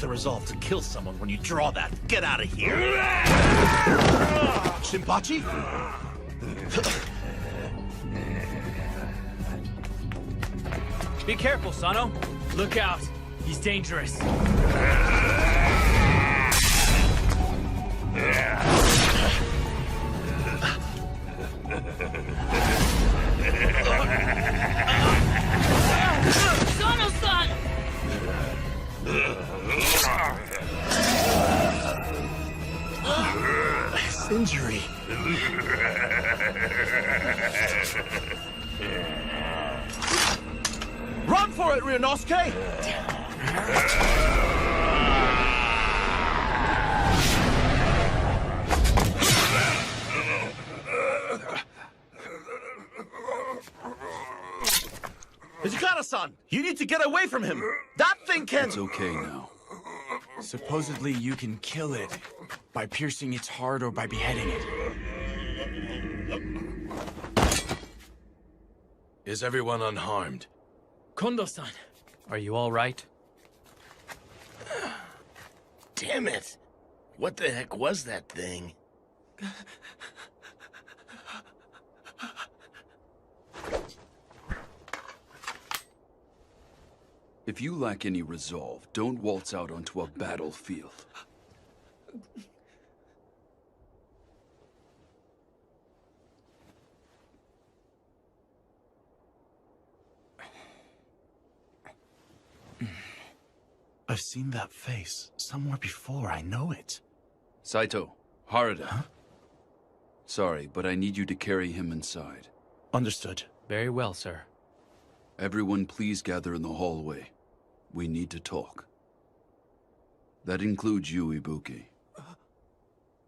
the resolve to kill someone when you draw that. Get out of here! Shinpachi? Be careful, Sano. Look out. He's dangerous. Sano-san! His injury. Run for it, Ryunosuke! Hijikata-san, you need to get away from him. That thing can... It's okay now. Supposedly you can kill it by piercing its heart or by beheading it. Is everyone unharmed? Kondo-san, are you all right? Damn it. What the heck was that thing? If you lack any resolve, don't waltz out onto a battlefield. I've seen that face somewhere before. I know it. Saito, Harada. Huh? Sorry, but I need you to carry him inside. Understood. Very well, sir. Everyone please gather in the hallway. We need to talk. That includes you, Ibuki.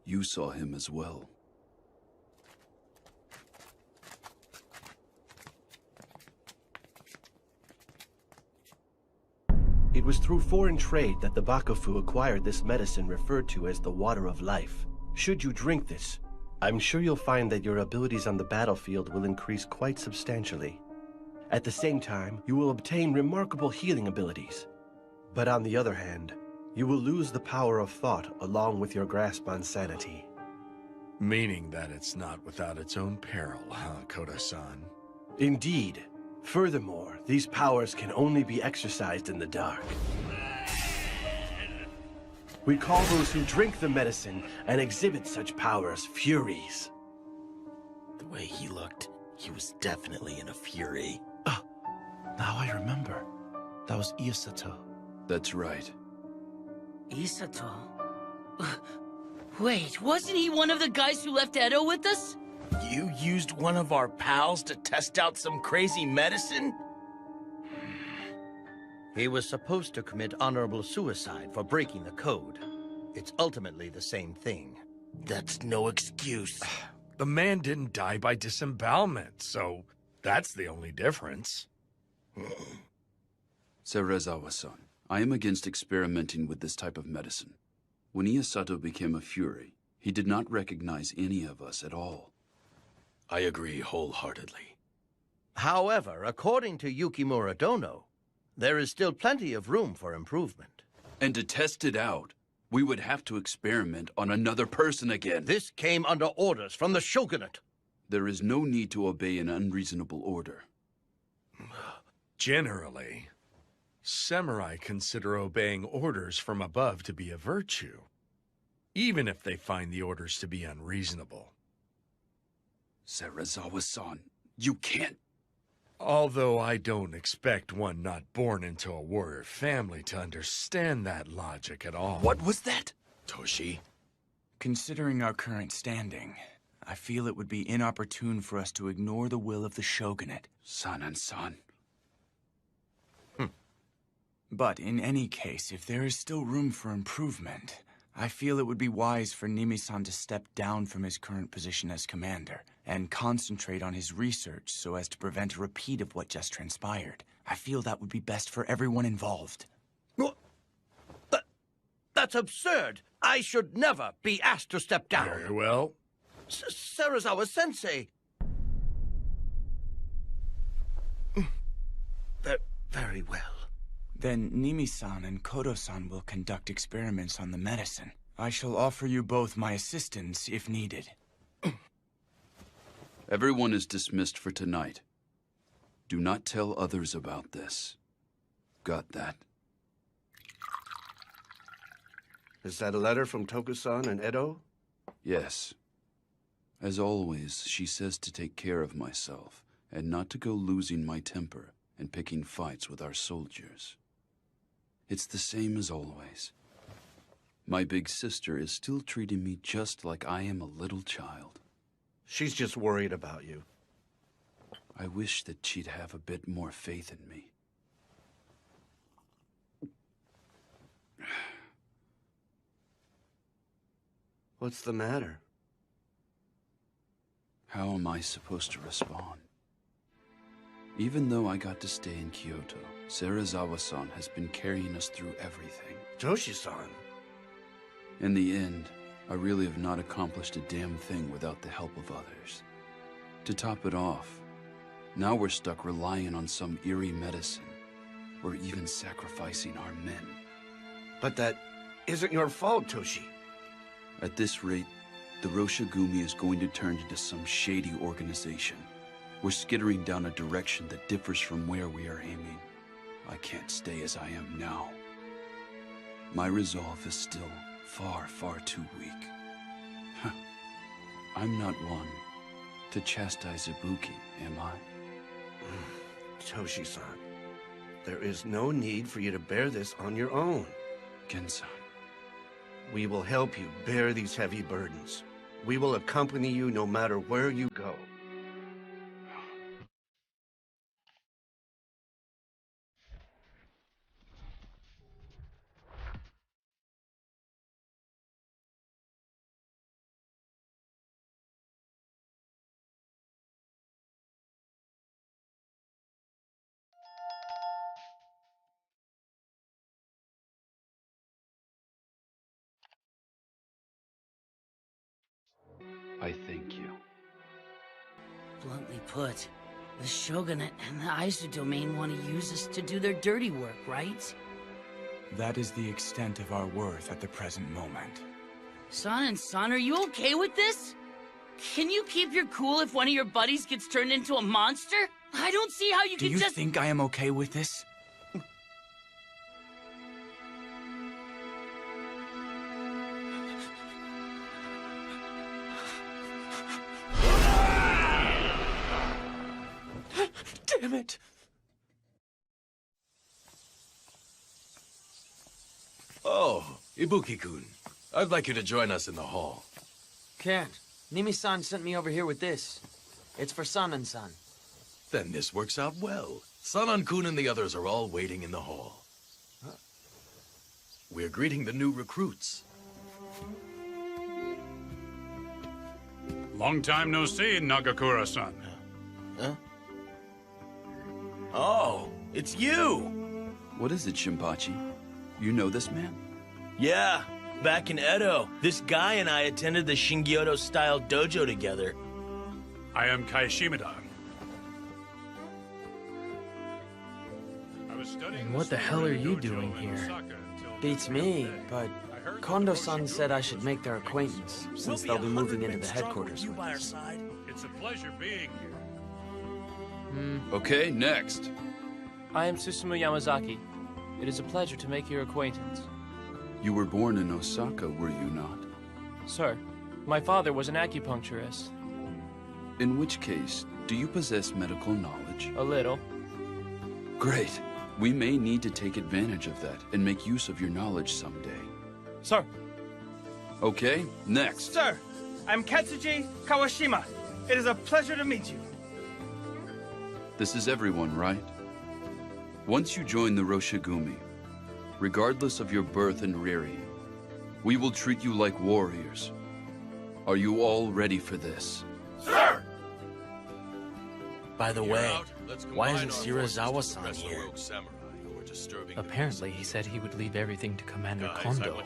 You saw him as well. It was through foreign trade that the Bakufu acquired this medicine referred to as the Water of Life. Should you drink this, I'm sure you'll find that your abilities on the battlefield will increase quite substantially. At the same time, you will obtain remarkable healing abilities. But on the other hand, you will lose the power of thought along with your grasp on sanity. Meaning that it's not without its own peril, huh, Koda-san? Indeed. Furthermore, these powers can only be exercised in the dark. We call those who drink the medicine and exhibit such powers Furies. The way he looked, he was definitely in a fury. Now I remember. That was Isato. That's right. Isato? Wait, wasn't he one of the guys who left Edo with us? You used one of our pals to test out some crazy medicine? He was supposed to commit honorable suicide for breaking the code. It's ultimately the same thing. That's no excuse. The man didn't die by disembowelment, so that's the only difference. Serizawa-san, I am against experimenting with this type of medicine. When Isato became a Fury, he did not recognize any of us at all. I agree wholeheartedly. However, according to Yukimura Dono, there is still plenty of room for improvement. And to test it out, we would have to experiment on another person again. This came under orders from the shogunate. There is no need to obey an unreasonable order. Generally, samurai consider obeying orders from above to be a virtue, even if they find the orders to be unreasonable. Serizawa-san, you can't... Although I don't expect one not born into a warrior family to understand that logic at all. What was that? Toshi? Considering our current standing, I feel it would be inopportune for us to ignore the will of the shogunate. Sanan-san. But in any case, if there is still room for improvement, I feel it would be wise for Nimi-san to step down from his current position as commander and concentrate on his research so as to prevent a repeat of what just transpired. I feel that would be best for everyone involved. That's absurd! I should never be asked to step down! Very well. Serizawa-sensei! Very well. Then Nimi-san and Kodo-san will conduct experiments on the medicine. I shall offer you both my assistance if needed. Everyone is dismissed for tonight. Do not tell others about this. Got that? Is that a letter from Toku-san and Edo? Yes. As always, she says to take care of myself, and not to go losing my temper and picking fights with our soldiers. It's the same as always. My big sister is still treating me just like I am a little child. She's just worried about you. I wish that she'd have a bit more faith in me. What's the matter? How am I supposed to respond? Even though I got to stay in Kyoto, Serizawa-san has been carrying us through everything. Toshi-san! In the end, I really have not accomplished a damn thing without the help of others. To top it off, now we're stuck relying on some eerie medicine. We're even sacrificing our men. But that isn't your fault, Toshi. At this rate, the Roshigumi is going to turn into some shady organization. We're skittering down a direction that differs from where we are aiming. I can't stay as I am now. My resolve is still far, far too weak. I'm not one to chastise Ibuki, am I? Toshi-san, there is no need for you to bear this on your own. Gen-san. We will help you bear these heavy burdens. We will accompany you no matter where you go. I thank you. Bluntly put, the Shogunate and the Aizu domain want to use us to do their dirty work, right? That is the extent of our worth at the present moment. San and San, are you okay with this? Can you keep your cool if one of your buddies gets turned into a monster? I don't see how you Do can you just— think I am okay with this? Damn it! Oh, Ibuki-kun. I'd like you to join us in the hall. Can't. Nimi-san sent me over here with this. It's for Sanan-san. Then this works out well. Sanan-kun and the others are all waiting in the hall. We're greeting the new recruits. Long time no see, Nagakura-san. Huh? Oh, it's you! What is it, Shinpachi? You know this man? Yeah, back in Edo, this guy and I attended the Shingyodo-style dojo together. I am Kai Shimada. And what the hell are you doing here? Beats me, but Kondo-san said I should make their acquaintance, since they'll be moving into the headquarters with us. It's a pleasure being here. Okay, next. I am Susumu Yamazaki. It is a pleasure to make your acquaintance. You were born in Osaka, were you not? Sir, my father was an acupuncturist. In which case, do you possess medical knowledge? A little. Great. We may need to take advantage of that and make use of your knowledge someday. Sir. Okay, next. Sir, I'm Katsuji Kawashima. It is a pleasure to meet you. This is everyone, right? Once you join the Roshigumi, regardless of your birth and rearing, we will treat you like warriors. Are you all ready for this? Sir! By the way, why isn't Serizawa-san here? Apparently, he said he would leave everything to Commander Kondo.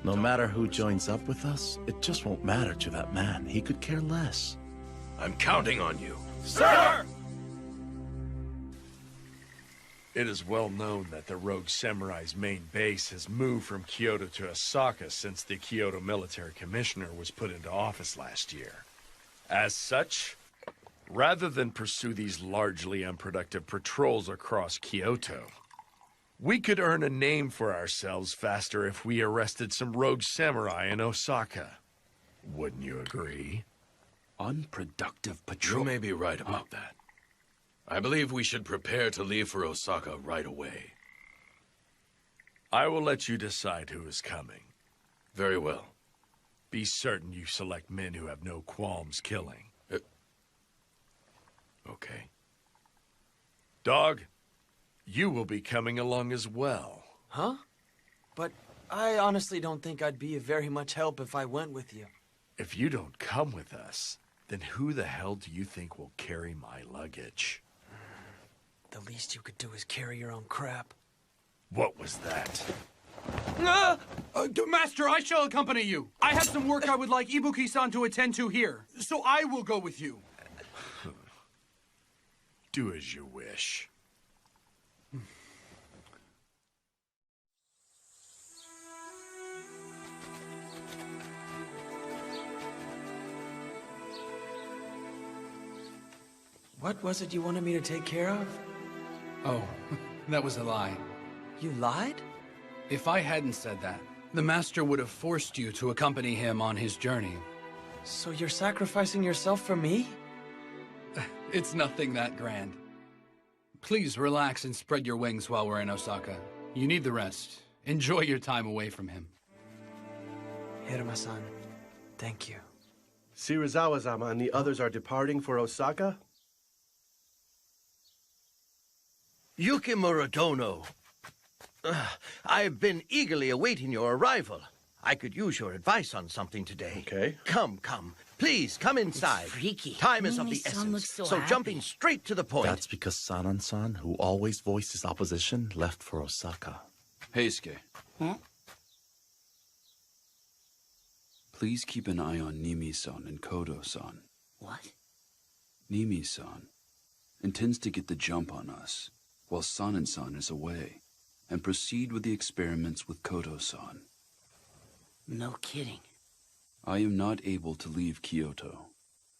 No matter who joins up with us, it just won't matter to that man. He could care less. I'm counting on you. Sir! It is well known that the Rogue Samurai's main base has moved from Kyoto to Osaka since the Kyoto Military Commissioner was put into office last year. As such, rather than pursue these largely unproductive patrols across Kyoto, we could earn a name for ourselves faster if we arrested some rogue samurai in Osaka. Wouldn't you agree? Unproductive patrol. You may be right about that. I believe we should prepare to leave for Osaka right away. I will let you decide who is coming. Very well. Be certain you select men who have no qualms killing. Okay. Dog, you will be coming along as well. Huh? But I honestly don't think I'd be of very much help if I went with you. If you don't come with us, then who the hell do you think will carry my luggage? The least you could do is carry your own crap. What was that? Master, I shall accompany you. I have some work I would like Ibuki-san to attend to here, so I will go with you. Do as you wish. What was it you wanted me to take care of? Oh, that was a lie. You lied? If I hadn't said that, the Master would have forced you to accompany him on his journey. So you're sacrificing yourself for me? It's nothing that grand. Please relax and spread your wings while we're in Osaka. You need the rest. Enjoy your time away from him. Hiruma-san, thank you. Shirazawa-sama and the others are departing for Osaka? Yukimura Dono. I've been eagerly awaiting your arrival. I could use your advice on something today. Okay. Come. Please, come inside. It's freaky. Time is of the Mimi-san essence. looks so happy. Jumping straight to the point. That's because Sanan-san, who always voiced his opposition, left for Osaka. Heisuke. Huh? Please keep an eye on Nimi-san and Kodo-san. What? Nimi-san intends to get the jump on us while Sanan-san is away and proceed with the experiments with Kodo-san. No kidding. I am not able to leave Kyoto,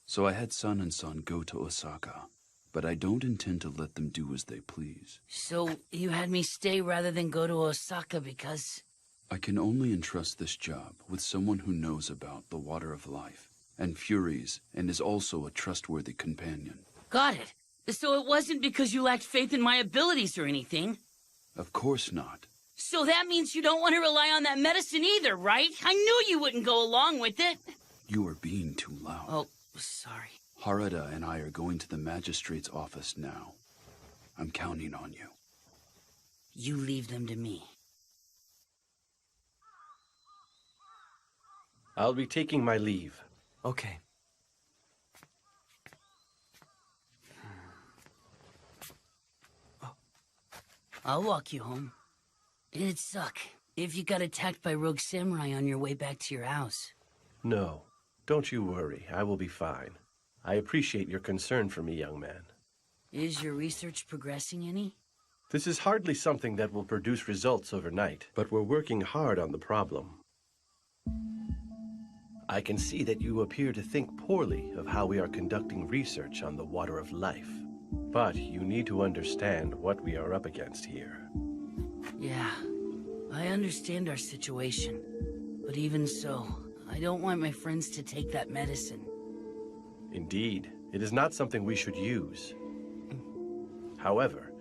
so I had Sanan-san go to Osaka, but I don't intend to let them do as they please. So you had me stay rather than go to Osaka because... I can only entrust this job with someone who knows about the water of life and furies and is also a trustworthy companion. Got it. So it wasn't because you lacked faith in my abilities or anything? Of course not. So that means you don't want to rely on that medicine either, right? I knew you wouldn't go along with it. You are being too loud. Oh, sorry. Harada and I are going to the magistrate's office now. I'm counting on you. You leave them to me. I'll be taking my leave. Okay. I'll walk you home. It'd suck if you got attacked by rogue samurai on your way back to your house. No, don't you worry. I will be fine. I appreciate your concern for me, young man. Is your research progressing any? This is hardly something that will produce results overnight, but we're working hard on the problem. I can see that you appear to think poorly of how we are conducting research on the water of life. But you need to understand what we are up against here. Yeah, I understand our situation. But even so, I don't want my friends to take that medicine. Indeed, it is not something we should use. However,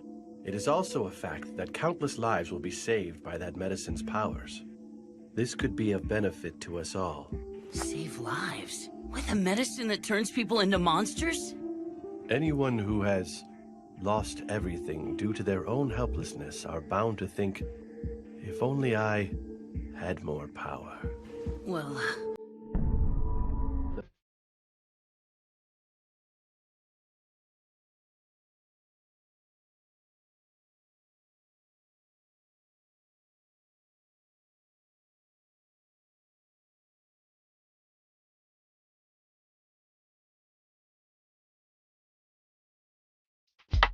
it is also a fact that countless lives will be saved by that medicine's powers. This could be of benefit to us all. Save lives? With a medicine that turns people into monsters? Anyone who has lost everything due to their own helplessness are bound to think, if only I had more power. Well,